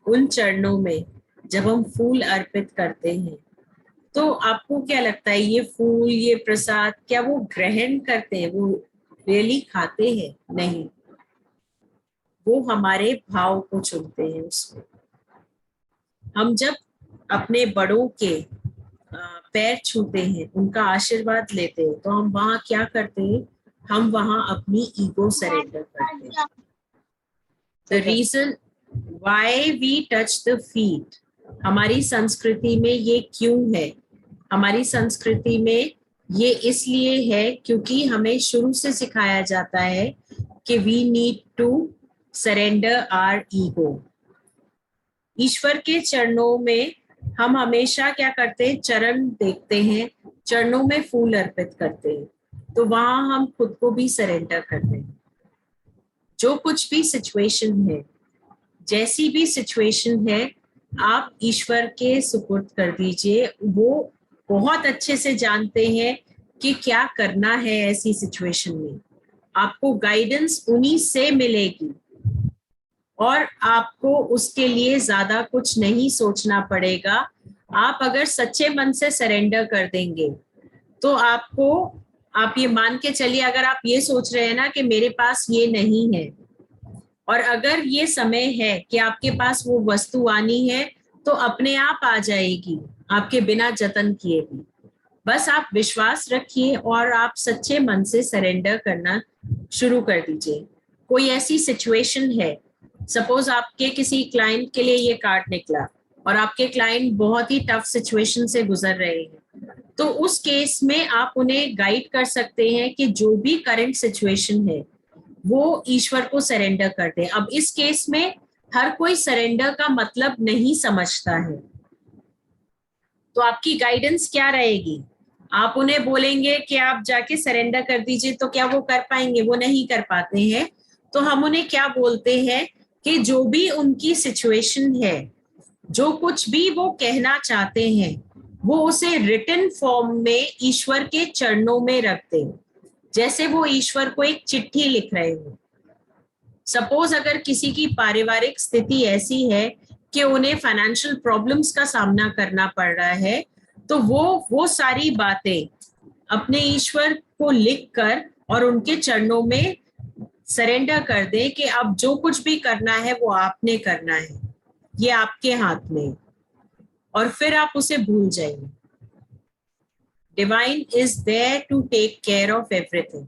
उन चरणों में जब हम फूल अर्पित करते हैं तो आपको क्या लगता है ये फूल, ये प्रसाद क्या वो ग्रहण करते हैं, वो रियली खाते हैं? नहीं, वो हमारे भाव को चुनते हैं। उसमें हम जब अपने बड़ों के पैर छूते हैं, उनका आशीर्वाद लेते हैं, तो हम वहां क्या करते हैं? हम वहां अपनी ईगो सरेंडर करते हैं। The reason why we touch the feet, हमारी संस्कृति में ये क्यों है? हमारी संस्कृति में ये इसलिए है क्योंकि हमें शुरू से सिखाया जाता है कि we need to surrender our ego. ईश्वर के चरणों में हम हमेशा क्या करते हैं? चरण देखते हैं, चरणों में फूल अर्पित करते हैं, तो वहां हम खुद को भी सरेंडर करते हैं। जो कुछ भी सिचुएशन है, जैसी भी सिचुएशन है, आप ईश्वर के सुपुर्द कर दीजिए। वो बहुत अच्छे से जानते हैं कि क्या करना है ऐसी सिचुएशन में। आपको गाइडेंस उन्हीं से मिलेगी और आपको उसके लिए ज्यादा कुछ नहीं सोचना पड़ेगा। आप अगर सच्चे मन से सरेंडर कर देंगे तो आप ये मान के चलिए, अगर आप ये सोच रहे हैं ना कि मेरे पास ये नहीं है, और अगर ये समय है कि आपके पास वो वस्तु आनी है, तो अपने आप आ जाएगी, आपके बिना जतन किए भी। बस आप विश्वास रखिए और आप सच्चे मन से सरेंडर करना शुरू कर दीजिए। कोई ऐसी सिचुएशन है, सपोज आपके किसी क्लाइंट के लिए ये कार्ड निकला और आपके क्लाइंट बहुत ही टफ सिचुएशन से गुजर रहे हैं, तो उस केस में आप उन्हें गाइड कर सकते हैं कि जो भी करंट सिचुएशन है वो ईश्वर को सरेंडर कर दे। अब इस केस में हर कोई सरेंडर का मतलब नहीं समझता है, तो आपकी गाइडेंस क्या रहेगी? आप उन्हें बोलेंगे कि आप जाके सरेंडर कर दीजिए, तो क्या वो कर पाएंगे? वो नहीं कर पाते हैं। तो हम उन्हें क्या बोलते हैं कि जो भी उनकी सिचुएशन है, जो कुछ भी वो कहना चाहते हैं, वो उसे रिटन फॉर्म में ईश्वर के चरणों में रख दें, जैसे वो ईश्वर को एक चिट्ठी लिख रहे हो। सपोज अगर किसी की पारिवारिक स्थिति ऐसी है कि उन्हें फाइनेंशियल प्रॉब्लम्स का सामना करना पड़ रहा है, तो वो सारी बातें अपने ईश्वर को लिखकर और उनके चरणों में सरेंडर कर दे कि अब जो कुछ भी करना है वो आपने करना है, ये आपके हाथ में, और फिर आप उसे भूल जाइए। Divine is there to take care of everything.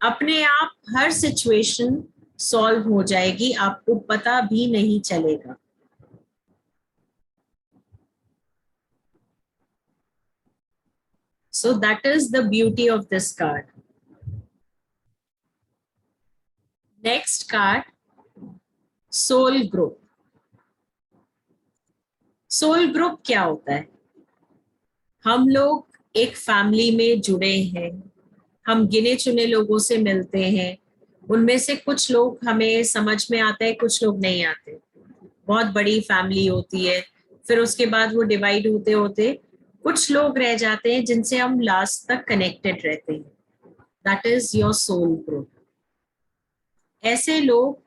अपने आप हर सिचुएशन सॉल्व हो जाएगी, आपको पता भी नहीं चलेगा। So that is the beauty of this card. Next card, soul group. Soul group क्या होता है? हम लोग एक फैमिली में जुड़े हैं, हम गिने चुने लोगों से मिलते हैं, उनमें से कुछ लोग हमें समझ में आते हैं, कुछ लोग नहीं आते। बहुत बड़ी फैमिली होती है, फिर उसके बाद वो डिवाइड होते होते कुछ लोग रह जाते हैं जिनसे हम लास्ट तक कनेक्टेड रहते हैं। That is your soul group. ऐसे लोग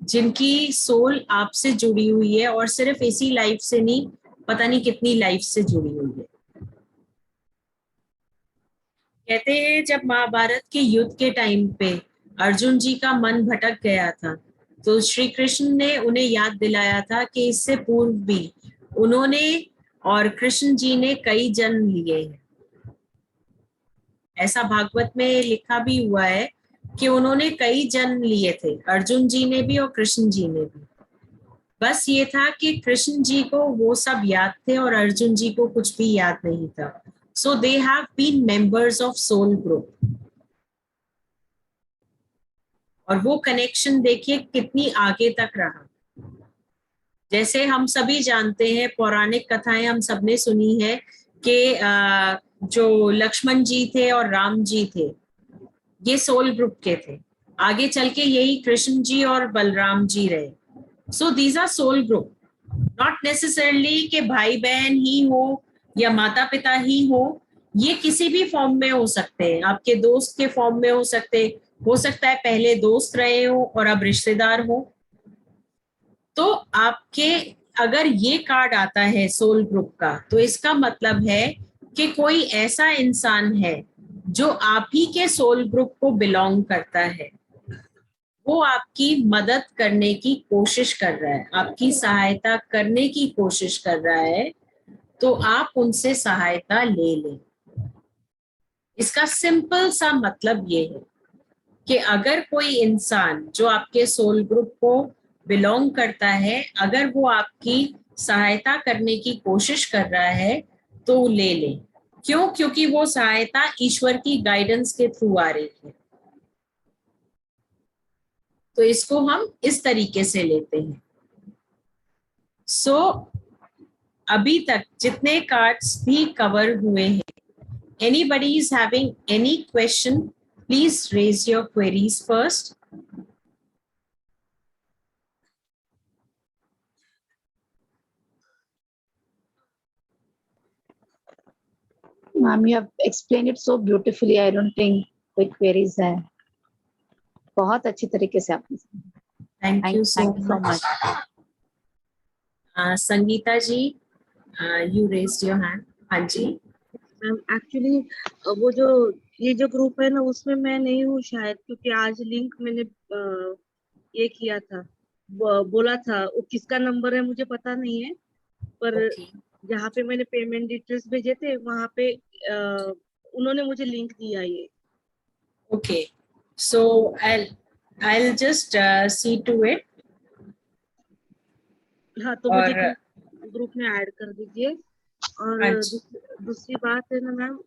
जिनकी सोल आपसे जुड़ी हुई है, और सिर्फ इसी लाइफ से नहीं, पता नहीं कितनी लाइफ से जुड़ी हुई है। कहते हैं जब महाभारत के युद्ध के टाइम पे अर्जुन जी का मन भटक गया था, तो श्री कृष्ण ने उन्हें याद दिलाया था कि इससे पूर्व भी उन्होंने और कृष्ण जी ने कई जन्म लिए हैं। ऐसा भागवत में लिखा भी हुआ है कि उन्होंने कई जन्म लिए थे, अर्जुन जी ने भी और कृष्ण जी ने भी। बस ये था कि कृष्ण जी को वो सब याद थे और अर्जुन जी को कुछ भी याद नहीं था। So they have been members of soul group. और वो कनेक्शन देखिए कितनी आगे तक रहा। जैसे हम सभी जानते हैं, पौराणिक कथाएं हम सबने सुनी है कि जो लक्ष्मण जी थे और राम जी थे, ये सोल ग्रुप के थे। आगे चल के यही कृष्ण जी और बलराम जी रहे। So these are soul group. Not necessarily कि भाई बहन ही हो या माता पिता ही हो, ये किसी भी फॉर्म में हो सकते हैं। आपके दोस्त के फॉर्म में हो सकता है पहले दोस्त रहे हो और अब रिश्तेदार हो। तो आपके अगर ये कार्ड आता है सोल ग्रुप का, तो इसका मतलब है कि कोई ऐसा इंसान है जो आप ही के सोल ग्रुप को बिलोंग करता है। वो आपकी मदद करने की कोशिश कर रहा है, आपकी सहायता करने की कोशिश कर रहा है, तो आप उनसे सहायता ले लें। इसका सिंपल सा मतलब ये है कि अगर कोई इंसान जो आपके सोल ग्रुप को बिलोंग करता है, अगर वो आपकी सहायता करने की कोशिश कर रहा है, तो ले लें। क्यों? क्योंकि वो सहायता ईश्वर की गाइडेंस के थ्रू आ रही है। तो इसको हम इस तरीके से लेते हैं। सो अभी तक जितने कार्ड्स भी कवर हुए हैं, anybody is having any question, please raise your queries first. Ma'am, you have explained it so beautifully. I don't think कोई queries है. बहुत अच्छी तरीके से आपने. Thank you so much. Sangeeta ji, you raised your hand. हाँ जी. मैम एक्चुअली वो जो ये जो ग्रुप है ना उसमें मैं नहीं हूँ शायद, क्योंकि आज लिंक मैंने ये किया था, बोला था, वो किसका नंबर है मुझे पता नहीं है, पर जहाँ पे मैंने पेमेंट डिटेल्स भेजे थे वहाँ पे उन्होंने मुझे लिंक दिया ये. Okay, so I'll just see to it. हाँ, तो मुझे ग्रुप में ऐड कर दीजिए. और दूसरी बात है ना मैम,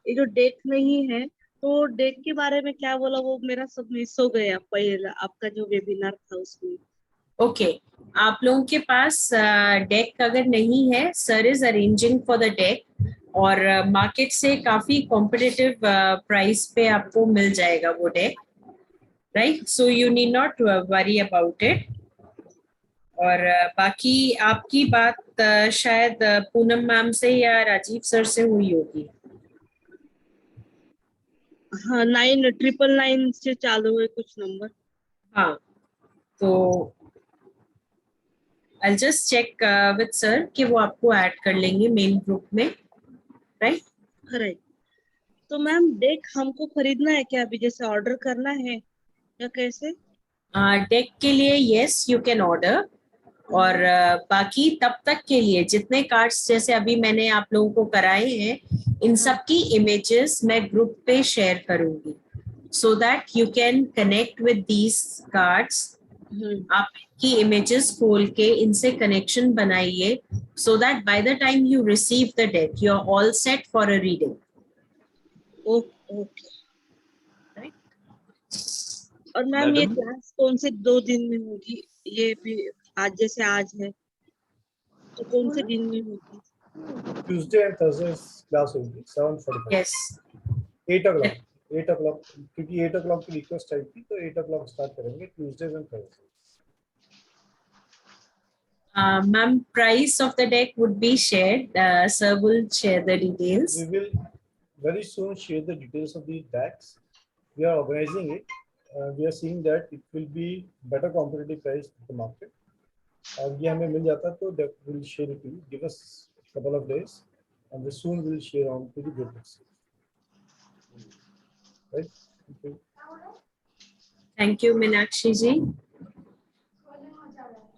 ये जो डेक नहीं है, तो डेक के बारे में क्या बोला, वो मेरा सब मिस हो गया पहले आपका जो वेबिनार था उसमें. ओके, आप लोगों के पास डेक अगर नहीं है, sir is arranging for the deck और मार्केट से काफी कॉम्पिटिटिव प्राइस पे आपको मिल जाएगा वो deck, right? So you need not worry about it. और बाकी आपकी बात शायद पूनम मैम से या राजीव सर से हुई होगी. हाँ, 999 से चालू है कुछ नंबर. हाँ, तो I'll just check with sir कि वो आपको ऐड कर लेंगे मेन ग्रुप में, राइट? राइट. तो मैम डेक हमको खरीदना है क्या अभी, जैसे ऑर्डर करना है या कैसे? डेक के लिए यस यू कैन ऑर्डर. और बाकी तब तक के लिए जितने कार्ड्स जैसे अभी मैंने आप लोगों को कराए हैं, इन सब की इमेजेस मैं ग्रुप पे शेयर करूंगी, so that you can connect with these cards. आप की इमेजेस खोल के इनसे कनेक्शन बनाइए, so that by the time you receive the deck you are all set for a reading. Okay. Right. और मैम ये क्लास कौन से 2 दिन में होगी? ये भी आज जैसे आज है तो कौन से दिन में होगी? Tuesday and Thursday क्लास होगी 7:45. Yes. 8 o'clock क्योंकि 8 o'clock की रिक्वेस्ट आई थी, तो 8 o'clock स्टार्ट करेंगे Tuesdays and Thursdays. Ma'am, price of the deck would be shared. Sir will share the details. We will very soon share the details of the decks. We are organizing it. We are seeing that it will be better competitive price in the market. और ये हमें मिल जाता तो we'll share it to you. Give us a couple of days, and soon we'll share on to the groups. Right? Okay. Thank you, Meenakshi ji.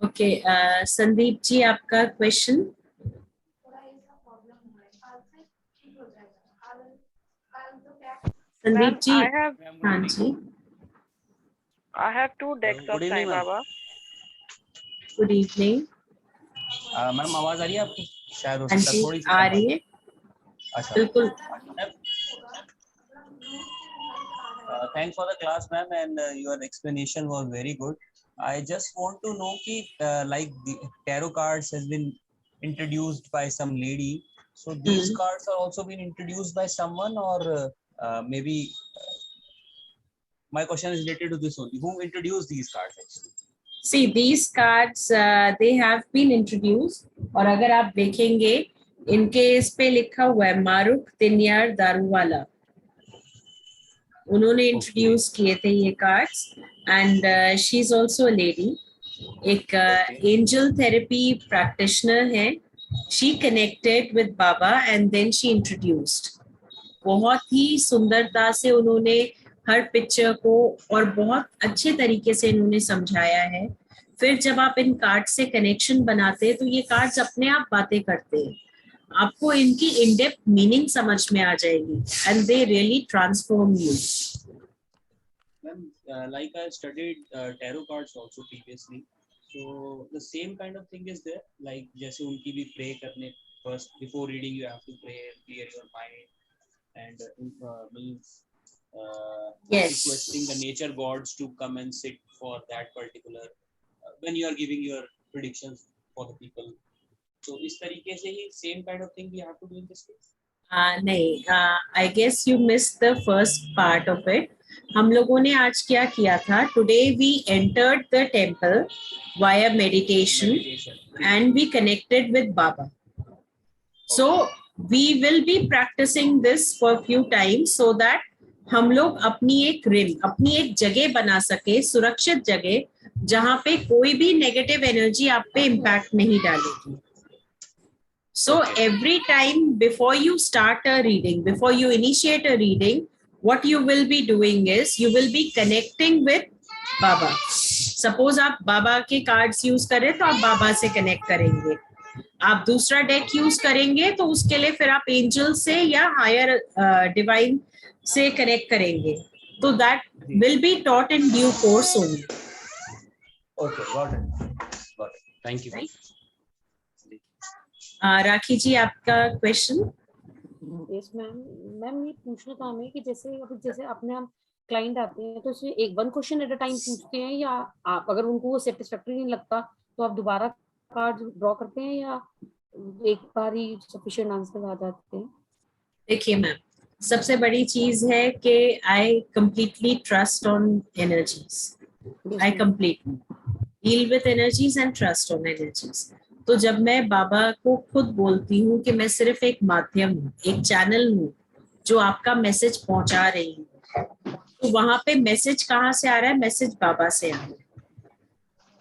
Okay, Sandeep ji, आपका question? Sandeep ji, हाँ जी. I have 2 decks of Sai Baba. Good evening. Ma'am आवाज आ रही है आपको? शायद हो हाँ सकता जी, थोड़ी सी आ रही है. अच्छा, बिल्कुल. Thanks for the class, ma'am, and your explanation was very good. I just want to know कि like the tarot cards has been introduced by some lady, so these cards are also been introduced by someone, or maybe my question is related to this only. Who introduced these cards actually? See, these cards they have been introduced. और अगर आप देखेंगे इनके इस पे लिखा हुआ है मारुख तिन्यार दारूवाला, उन्होंने इंट्रोड्यूस किए थे ये cards. And she is also a lady, एक एंजल थेरेपी प्रैक्टिशनर है. She connected with Baba and then she introduced. बहुत ही सुंदरता से उन्होंने हर पिक्चर को और बहुत अच्छे तरीके से इन्होंने समझाया है. फिर जब आप इन कार्ड से कनेक्शन बनाते हैं तो ये कार्ड्स अपने आप बातें करते हैं, आपको इनकी इन डेप्थ मीनिंग समझ में आ जाएगी. And they really transform you. Like I studied tarot cards also previously, so the same kind of thing is there. Like जैसे उनकी भी pray करने first before reading you have to pray, clear your mind, and means yes, requesting the nature gods to come and sit for that particular when you are giving your predictions for the people. So इस तरीके से ही same kind of thing we have to do in this case. नहीं, I guess you missed the first part of it. हम लोगों ने आज क्या किया था? Today we entered the temple via meditation and we connected with Baba. So we will be practicing this for few times so that हम लोग अपनी एक रिम, अपनी एक जगह बना सके, सुरक्षित जगह, जहां पे कोई भी नेगेटिव एनर्जी आप पे इम्पैक्ट नहीं डालेगी. So every time before you start a reading, before you initiate a reading, what you will be doing is you will be connecting with Baba. Suppose आप बाबा के कार्ड्स यूज करें तो आप बाबा से कनेक्ट करेंगे. आप दूसरा डेक यूज करेंगे तो उसके लिए फिर आप एंजल से या हायर डिवाइन से कनेक्ट करेंगे. तो that will be taught in due course only. Okay, got it. Thank you. राखी जी, आपका क्वेश्चन. यस मैम ये पूछना था हमें कि जैसे अपने हम क्लाइंट आते हैं तो उसमें एक one question at a time पूछते हैं, या आप अगर उनको वो सेटिस्फैक्टरी नहीं लगता तो आप दोबारा कार्ड ड्रॉ करते हैं, या एक बार ही सफिशिएंट आंसर आ जाते हैं? देखिए मैम, सबसे बड़ी चीज है कि I completely trust on energies. I completely deal with energies and trust on energies. तो जब मैं बाबा को खुद बोलती हूँ कि मैं सिर्फ एक माध्यम हूँ, एक चैनल हूँ जो आपका मैसेज पहुंचा रही हूँ, तो वहां पे मैसेज कहाँ से आ रहा है? मैसेज बाबा से आ रहा है.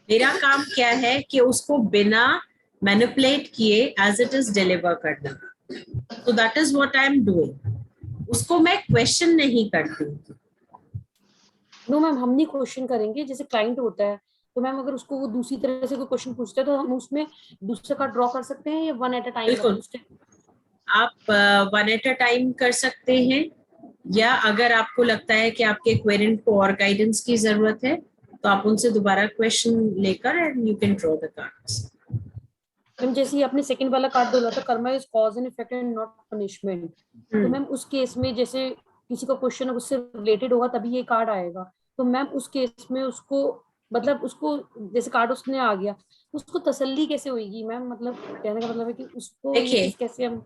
मेरा काम क्या है कि उसको बिना मैनिपुलेट किए एज इट इज डिलीवर करना. तो that is what I am doing. उसको मैं क्वेश्चन नहीं करती. नो मैम, हम नहीं क्वेश्चन करेंगे. जैसे क्लाइंट होता है तो मैम अगर उसको वो दूसरी तरह से कोई क्वेश्चन पूछता है तो हम उसमें दूसरा कार्ड ड्रॉ कर सकते हैं या वन एट अ टाइम? बिल्कुल, आप वन एट अ टाइम कर सकते हैं, या अगर आपको लगता है कि आपके क्वेरेंट को और गाइडेंस की जरूरत है तो आप उनसे दोबारा क्वेश्चन लेकर and you can draw the cards. Ma'am जैसे आपने सेकंड वाला कार्ड बोला था, Karma is cause and effect and not punishment, तो मैम उस केस में जैसे किसी का क्वेश्चन उससे रिलेटेड होगा तभी ये कार्ड आएगा. तो मैम उस केस में उसको मतलब उसको जैसे कार्ड उसने आ गया उसको तसल्ली कैसे होगी मैम? मतलब कहने का मतलब है कि उसको देखिए, कैसे हम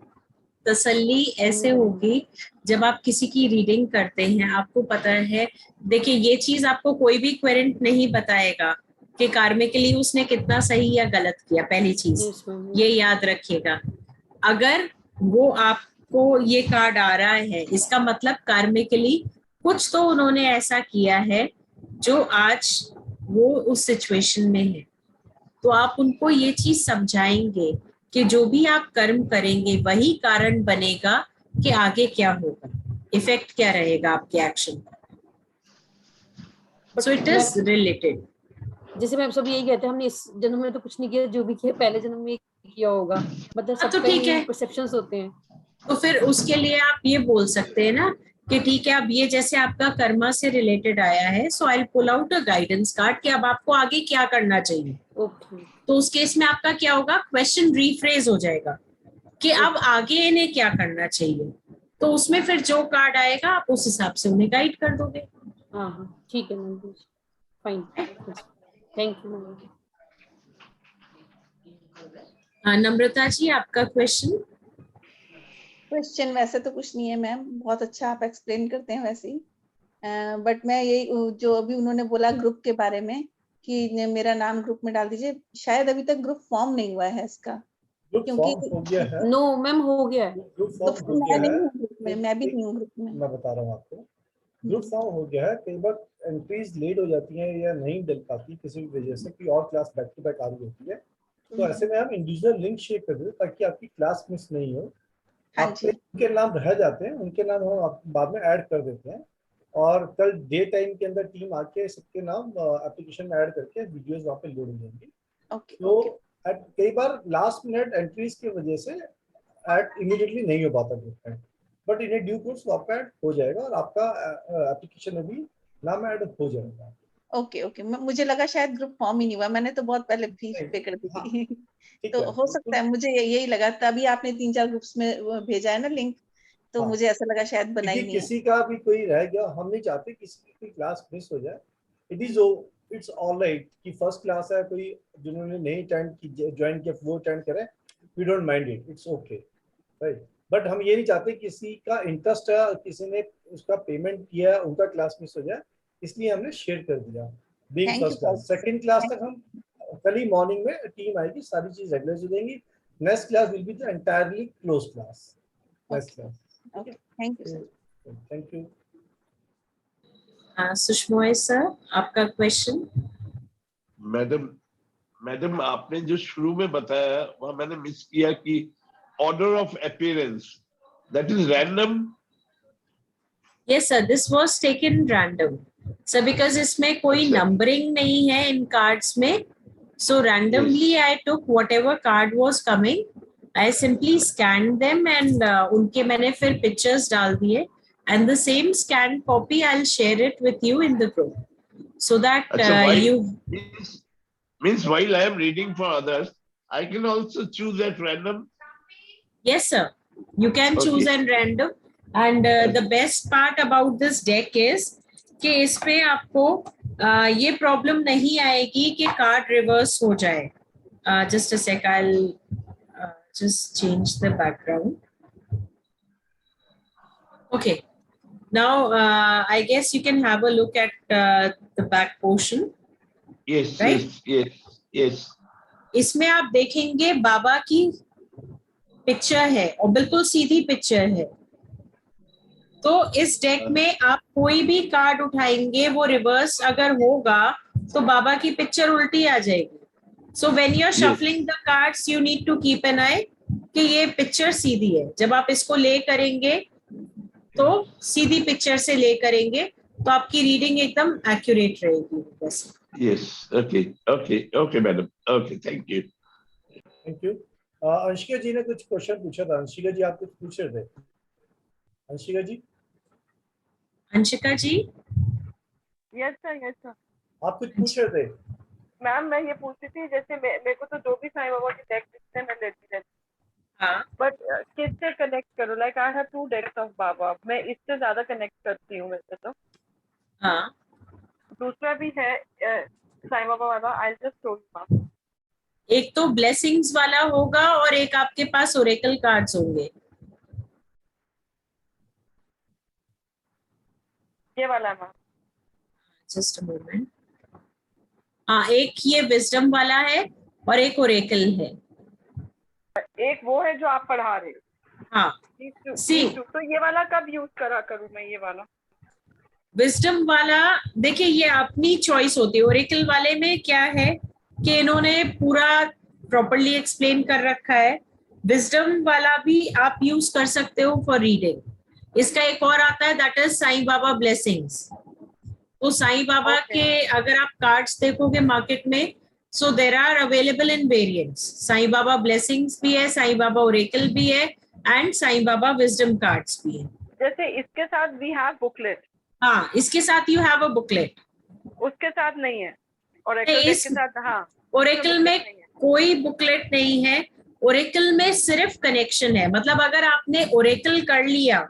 तसल्ली ऐसे होगी जब आप किसी की रीडिंग करते हैं, आपको पता है. देखिए, ये चीज आपको कोई भी क्वेरेंट नहीं बताएगा कि कार्मिकली उसने कितना सही या गलत किया. पहली चीज ये याद रखिएगा. अगर वो आपको ये कार्ड आ रहा है, इसका मतलब कार्मिकली कुछ तो उन्होंने ऐसा किया है जो आज वो उस सिचुएशन में है. तो आप उनको ये चीज समझाएंगे कि जो भी आप कर्म करेंगे वही कारण बनेगा कि आगे क्या होगा, इफेक्ट क्या रहेगा आपके एक्शन का. So it is related. जैसे मैम सब यही कहते हैं हमने इस जन्म में तो कुछ नहीं किया, जो भी किया पहले जन्म में किया होगा. मतलब सबका ठीक है, परसेप्शंस होते हैं. तो फिर उसके लिए आप ये बोल सकते हैं ना कि ठीक है, अब ये जैसे आपका कर्मा से रिलेटेड आया है, so I pull out a guidance card कि अब आपको आगे क्या करना चाहिए. तो उस केस में आपका क्या होगा? क्वेश्चन रीफ्रेज हो जाएगा कि अब आगे इन्हें क्या करना चाहिए. तो उसमें फिर जो कार्ड आएगा आप उस हिसाब से उन्हें गाइड कर दोगे. हाँ ठीक है ma'am, fine, thank you ma'am. Namrata ji, आपका क्वेश्चन. क्वेश्चन वैसे तो कुछ नहीं है मैम, बहुत अच्छा आप एक्सप्लेन करते हैं वैसे ही. बट मैं यही जो अभी उन्होंने बोला ग्रुप के बारे में कि मेरा नाम ग्रुप में डाल दीजिए, शायद अभी तक ग्रुप फॉर्म नहीं हुआ है इसका. क्योंकि नो मैम हो गया है. ग्रुप फॉर्म हो गया है. मैं भी नहीं हूँ ग्रुप में. मैं बता रहा हूँ आपको, ग्रुप फॉर्म हो गया है. कई बार एंट्रीज लेट हो जाती हैं या नहीं डल पाती किसी भी वजह से, कोई और क्लास बैक टू बैक आ रही होती है, तो ऐसे में हम इंडिविजुअल लिंक शेयर कर देते ताकि आपकी क्लास मिस नहीं हो. आपके उनके नाम रह जाते हैं, उनके नाम हम बाद में ऐड कर देते हैं, और कल डे टाइम के अंदर टीम आके सबके नाम एप्लीकेशन में ऐड करके वीडियोस वहाँ पे लोड हो जाएंगी. तो कई बार लास्ट मिनट एंट्रीज की वजह से ऐड इमीडिएटली नहीं हो पाता ग्रुप में, बट इन ड्यू कोर्स वो आपका ऐड हो जाएगा और आपका एप्लीकेशन में भी नाम ऐड हो जाएगा. ओके. मुझे लगा शायद ग्रुप फॉर्म ही नहीं हुआ, मैंने तो बहुत पहले फीस पे कर दी थी. तो हो सकता है, मुझे यही लगा. तभी आपने 3-4 ग्रुप्स में भेजा है ना लिंक, तो मुझे ऐसा लगा शायद बना ही नहीं है. किसी का भी कोई रह गया, हम नहीं चाहते किसी की क्लास मिस हो जाए. इट्स ऑलराइट कि फर्स्ट क्लास है, कोई जिन्होंने नहीं ज्वाइन किया वो अटेंड करें, we don't mind it, it's okay, right. But हम ये नहीं चाहते किसी का इंटरेस्ट है, किसी ने उसका पेमेंट किया है, उनका क्लास मिस हो जाए, इसलिए हमने शेयर कर दिया. Being first class, second class तक हम कल ही मॉर्निंग में टीम आएगी, सारी चीज रेगुलर हो जाएंगी. Next class will be the entirely close class. That's class. Okay, thank you, sir. Thank you. Sushmoy sir, आपका क्वेश्चन। मैडम आपने जो शुरू में बताया वहां मैंने मिस किया कि order of appearance that is random. Yes sir, this was taken random sir, because इसमें कोई अच्छा। numbering नहीं है in cards में, so randomly I took whatever card was coming, I simply scanned them and उनके मैंने फिर pictures डाल दिए, and the same scanned copy I'll share it with you in the group so that अच्छा, you means while I am reading for others I can also choose at random. Yes sir, you can choose Okay. at random, and the best part about this deck is कि इसमें आपको ये प्रॉब्लम नहीं आएगी कि कार्ड रिवर्स हो जाए। Just a sec, I'll just change the background. Okay, now I guess you can have a look at the back portion. Yes, right? yes. इसमें आप देखेंगे बाबा की पिक्चर है और बिल्कुल सीधी पिक्चर है। तो इस डेक में आप कोई भी कार्ड उठाएंगे वो रिवर्स अगर होगा तो बाबा की पिक्चर उल्टी आ जाएगी। So when you are shuffling the cards you need to keep an eye कि ये पिक्चर सीधी है। जब आप इसको ले करेंगे तो सीधी पिक्चर से ले करेंगे तो आपकी रीडिंग एकदम एक्यूरेट रहेगी। बस Yes, okay madam, okay, thank you. Anshika ji ने कुछ क्वेश्चन पूछा था। अंशिका जी आप कुछ पूछ रहे थे। अंशिका जी। अंशिका जी। यस सर आप कुछ पूछ रहे थे। मैम मैं ये पूछती थी, जैसे मेरे को तो जो भी साईं बाबा के डेक दिखते हैं मैं लेती रहती हूँ। हाँ। बट किससे कनेक्ट करूँ? Like I have 2 decks of Baba, मैं इससे ज्यादा कनेक्ट करती हूँ वैसे तो। हाँ। दूसरा भी है साईं बाबा वाला, आई जस्ट शो यू। एक तो ब्लेसिंग्स वाला होगा और एक आपके पास ओरेकल कार्ड्स होंगे। ये वाला मैम। Just a moment. हाँ, एक ये विजडम वाला है और एक ओरेकल है। एक वो है जो आप पढ़ा रहे हो। हाँ। तो ये वाला कब यूज करा करूँ मैं? ये वाला विजडम वाला देखिए ये अपनी चॉइस होती है। ओरेकल वाले में क्या है कि इन्होंने पूरा प्रॉपर्ली एक्सप्लेन कर रखा है। विजडम वाला भी आप यूज कर सकते हो फॉर रीडिंग। इसका एक और आता है that is Sai Baba blessings. तो साईं बाबा के अगर आप कार्ड्स देखोगे मार्केट में, so there are available in variants. Sai Baba blessings भी है, साईं बाबा ओरेकल भी है and Sai Baba wisdom cards भी है। जैसे इसके साथ वी हैव बुकलेट। हाँ, इसके साथ यू हैव अ बुकलेट। उसके साथ नहीं है। ओरेकल के साथ हाँ। ओरेकल में कोई बुकलेट नहीं है। ओरेकल में सिर्फ कनेक्शन है। मतलब अगर आपने ओरेकल कर लिया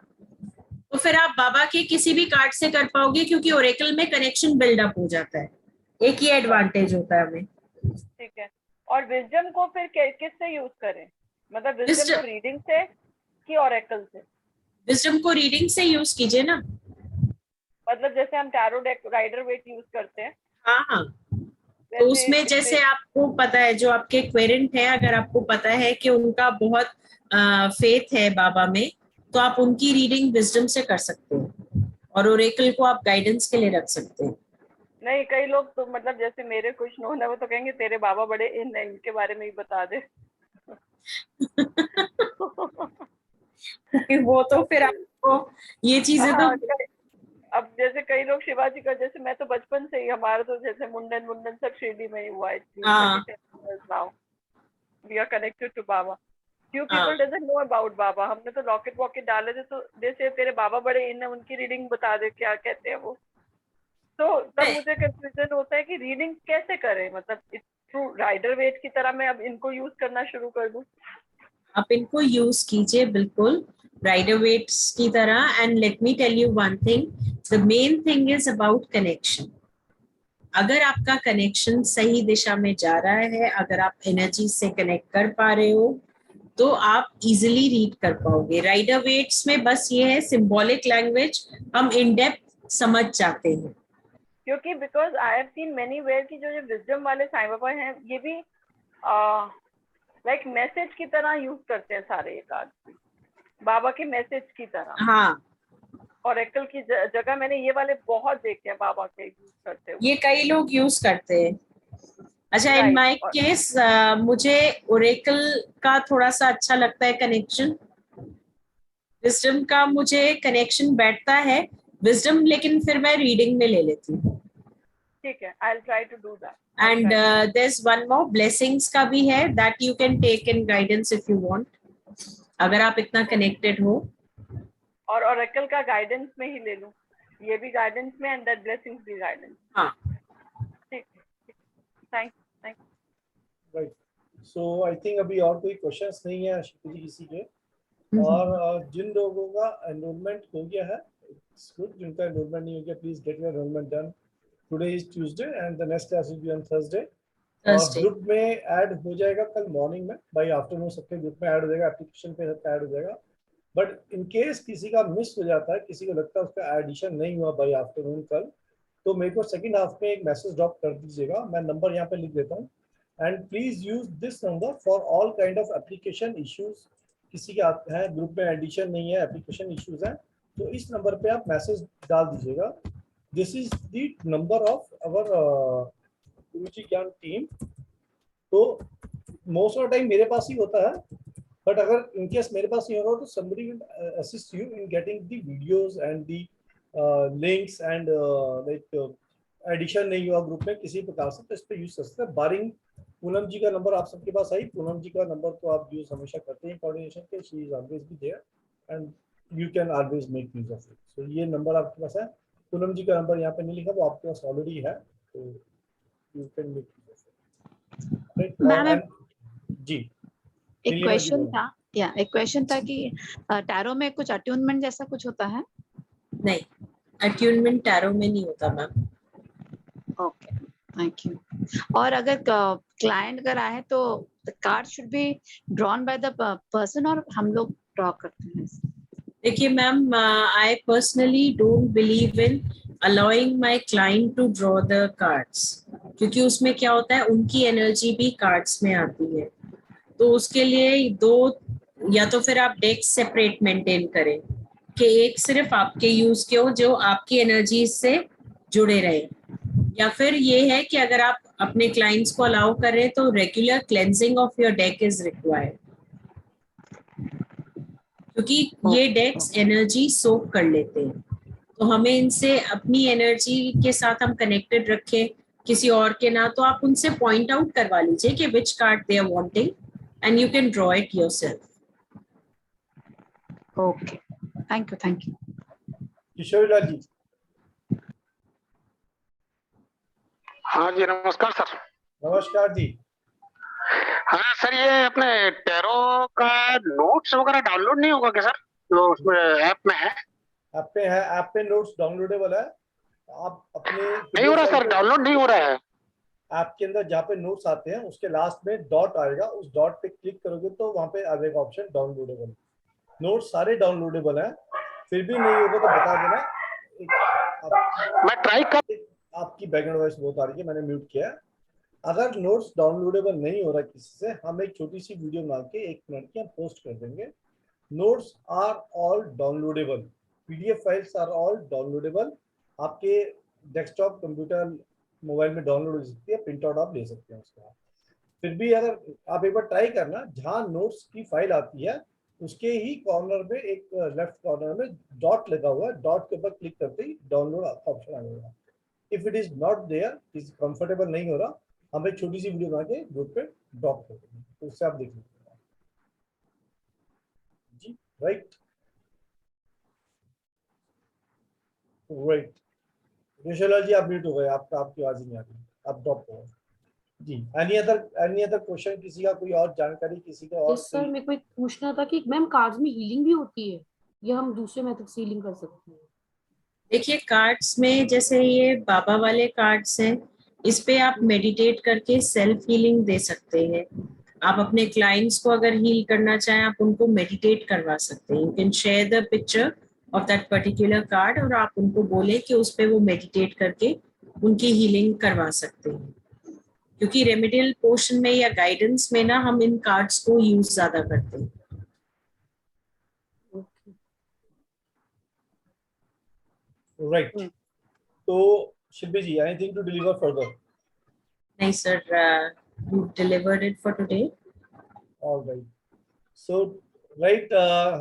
तो फिर आप बाबा के किसी भी कार्ड से कर पाओगे क्योंकि ओरेकल में कनेक्शन बिल्डअप हो जाता है। एक ही एडवांटेज होता है हमें। ठीक है। और विजडम को फिर किससे यूज करें? मतलब विजडम को रीडिंग से कि ओरेकल से? विजडम को रीडिंग से यूज कीजिए ना। मतलब जैसे हम tarot deck Rider Waite use करते हैं। हाँ। तो उसमें जैसे आपको पता है जो आपके क्वेरेंट है, अगर आपको पता है कि उनका बहुत फेथ है बाबा में, तो आप उनकी रीडिंग विजडम से कर सकते हो और ओरेकल को आप गाइडेंस के लिए रख सकते हो। नहीं, कई लोग तो मतलब जैसे मेरे कुछ नोन है वो तो कहेंगे तेरे बाबा बड़े इन है, इनके बारे में ही बता दे। वो तो फिर आपको ये चीजें तो अब जैसे कई लोग शिवाजी का, जैसे मैं तो बचपन से ही, हमारा तो जैसे मुंडन सब शिरडी में ही हुआ है। We are connected to Baba. Few people doesn't know about Baba. हमने तो लॉकेट वॉकेट डाले थे तो जैसे तेरे बाबा बड़े इन है, उनकी रीडिंग बता दे क्या कहते हैं वो। तो तब मुझे कंफ्यूजन होता है कि रीडिंग कैसे करें। मतलब थ्रू राइडर वेट की तरह मैं अब इनको यूज करना शुरू कर दूं? आप इनको यूज कीजिए बिल्कुल राइडर वेट्स की तरह। And let me tell you one thing, the main thing is about connection. अगर आपका कनेक्शन सही दिशा में जा रहा है, अगर आप एनर्जी से कनेक्ट कर पा रहे हो तो आप इजिली रीड कर पाओगे। राइडर वेट्स में बस ये है सिंबॉलिक लैंग्वेज, हम इन डेप्थ समझ जाते हैं। क्योंकि because I have seen many where की जो विजडम वाले साईं बाबा हैं ये भी लाइक मैसेज की तरह यूज करते हैं सारे ये कार्ड। बाबा के मैसेज की तरह। हाँ, ओरेकल की जगह मैंने ये वाले बहुत देखे हैं बाबा के यूज करते हुए। ये कई लोग यूज करते हैं। अच्छा, इन Right. माय केस मुझे ओरेकल का थोड़ा सा अच्छा लगता है कनेक्शन। विजडम का मुझे कनेक्शन बैठता है, विजडम लेकिन फिर मैं रीडिंग में ले लेती हूँ। ठीक है, I will try to do that. And there is one more, blessings का भी है, that you can take in guidance if you want, अगर आप इतना कनेक्टेड हो। और ओरेकल का गाइडेंस में ही ले लूं, ये भी गाइडेंस में एंड दैट ब्लेसिंग्स भी गाइडेंस। हाँ, ठीक, thank. Right. So I think अभी और कोई क्वेश्चंस नहीं है आशिकी जी किसी के। और जिन लोगों का एनरोलमेंट हो गया है, इट्स गुड। जिनका एनरोलमेंट नहीं हो गया, please get your enrolment done. Today is Tuesday and the next class will be on Thursday. और ग्रुप में ऐड हो जाएगा कल मॉर्निंग में, बाय आफ्टरनून सबके ग्रुप में ऐड हो जाएगा, एप्लीकेशन पे सबका ऐड हो जाएगा। बट इन केस किसी का मिस हो जाता है, किसी को लगता है उसका एडिशन नहीं हुआ बाय आफ्टरनून कल, तो मेरे को सेकंड हाफ में एक मैसेज ड्रॉप कर दीजिएगा। मैं नंबर यहाँ पे लिख देता हूँ, and please use this number for all kind of application issues. किसी के आते हैं ग्रुप में एडिशन नहीं है, एप्लीकेशन इश्यूज हैं, तो इस नंबर पे आप मैसेज डाल दीजिएगा। This is the number of our Guruji Gyan team. तो मोस्ट ऑफ द टाइम मेरे पास ही होता है, बट अगर इन केस मेरे पास नहीं होगा तो somebody will assist you in getting the videos and the links and addition नहीं हुआ ग्रुप में किसी प्रकार से, तो इस पर यूज कर सकते हैं। बारिंग पूनम जी का नंबर आप सबके पास आई, पूनम जी का नंबर तो आप यूज हमेशा करते हैं कोऑर्डिनेशन के, she is always be there and you can always make use of it. So ये नंबर आपके पास है, पूनम जी का नंबर यहाँ पे नहीं लिखा, वो आपके पास ऑलरेडी है, तो you can make use of it. Right जी। एक क्वेश्चन था, एक क्वेश्चन था कि टैरो में कुछ अट्यूनमेंट जैसा कुछ होता है? नहीं, अट्यूनमेंट टैरो में नहीं होता मैम। Okay, thank you. और अगर क्लाइंट अगर आए तो the card should be drawn by the person और हम लोग ड्रॉ करते हैं? देखिए ma'am, I personally don't believe in allowing my client to draw the cards, क्योंकि उसमें क्या होता है, उनकी एनर्जी भी कार्ड्स में आती है। तो उसके लिए दो, या तो फिर आप डेक सेपरेट मेंटेन करें कि एक सिर्फ आपके यूज के हो जो आपकी एनर्जी से जुड़े रहे, या फिर ये है कि अगर आप अपने क्लाइंट्स को अलाउ कर रहे हैं तो regular cleansing of your deck is required, क्योंकि ये डेक्स एनर्जी सोक कर लेते हैं। तो हमें इनसे अपनी एनर्जी के साथ हम कनेक्टेड रखें, किसी और के ना, तो आप उनसे पॉइंट आउट करवा लीजिए कि which card they are wanting and you can draw it yourself. Okay, thank you. Kishore Lal ji. हाँ जी, नमस्कार सर। नमस्कार जी। हाँ सर, ये अपने टैरो का नोट्स वगैरह डाउनलोड नहीं होगा क्या सर, जो उसमें ऐप में है? ऐप पे है, ऐप पे नोट्स डाउनलोडेबल है। आप अपने नहीं हो रहा सर, डाउनलोड नहीं हो रहा है। ऐप के अंदर जहाँ पे नोट्स आते हैं उसके लास्ट में डॉट आएगा, उस डॉट पे क्लिक करोगे तो वहाँ पे आ जाएगा ऑप्शन डाउनलोडेबल। नोट्स सारे डाउनलोडेबल हैं, फिर भी नहीं होगा तो बता देना। मैं ट्राई कर। आपकी बैकग्राउंड वॉइस बहुत आ रही है, मैंने म्यूट किया है। अगर नोट्स डाउनलोडेबल नहीं हो रहा किसी से, हम एक छोटी सी वीडियो बना के 1 मिनट की हम पोस्ट कर देंगे। Notes are all downloadable, PDF files are all downloadable. आपके डेस्कटॉप, कंप्यूटर, मोबाइल में डाउनलोड हो सकती है, प्रिंट आउट आप ले सकते हैं उसका। फिर भी अगर आप एक बार ट्राई करना, जहाँ नोट्स की फाइल आती है उसके ही कॉर्नर में एक लेफ्ट कॉर्नर में डॉट लगा हुआ है, डॉट के ऊपर क्लिक करते ही डाउनलोड आपका ऑप्शन आ जाएगा। If it is not there, is comfortable नहीं हो रहा, हम एक छोटी सी वीडियो बना के ग्रुप पे ड्रॉप कर देंगे, तो उससे आप देख लीजिए जी। राइट। विशाल जी आप म्यूट हो गए, आपकी आवाज नहीं आ रही, आप ड्रॉप हो गए जी। एनी अदर क्वेश्चन, किसी का कोई और जानकारी, किसी का और? सर मेरे को एक पूछना था कि मैम कार्ड्स में हीलिंग भी होती है या हम दूसरे मेथड से हीलिंग कर सकते हैं? देखिए, कार्ड्स में जैसे ये बाबा वाले कार्ड्स हैं, इस पे आप मेडिटेट करके सेल्फ हीलिंग दे सकते हैं। आप अपने क्लाइंट्स को अगर हील करना चाहें, आप उनको मेडिटेट करवा सकते हैं। You can share the picture of that particular card और आप उनको बोले कि उस पे वो मेडिटेट करके उनकी हीलिंग करवा सकते हैं, क्योंकि रेमेडियल पोर्शन में या गाइडेंस में ना हम इन कार्ड्स को यूज ज्यादा करते हैं। Right. So Shilpi ji, anything to deliver further? नहीं sir, you delivered it for today. All right. So right,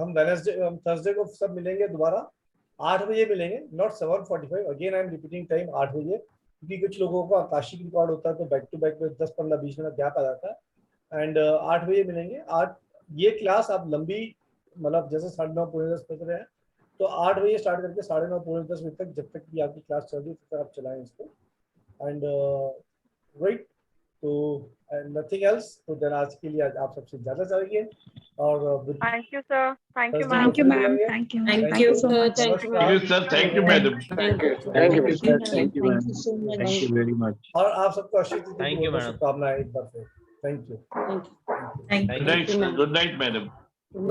हम Wednesday, हम Thursday को सब मिलेंगे दोबारा 8 बजे मिलेंगे, not 7:45. Again I am repeating time 8 बजे, क्योंकि कुछ लोगों का आकाशिक रिकॉर्ड होता है तो बैक टू बैक में 10-15-20 मिनट गैप आ जाता है। एंड 8 बजे मिलेंगे। आज ये क्लास आप लंबी, मतलब जैसे 9:30 पौने 10 बज रहे हैं, तो 8 बजे स्टार्ट करके 9:30 पौने 10 बजे तक, जब तक भी आपकी क्लास चल रही है तब तक आप चलाएं इसको। एंड राइट, तो नथिंग एल्स। तो देन आज के लिए आप सबसे ज्यादा चाहिए और thank you sir, thank you ma'am, Thank you, ma'am. Thank you. Thank Thank you. you so much. Thank you, Thank you, sir. Thank you, madam. Thank you, sir. Thank you, ma'am. so much. Thank you very much. और आप सबको आशीष Thank you, madam. शुभकामनाएं एक बार फिर। Thank you. Thank you. Thank you. Good night, good night, madam.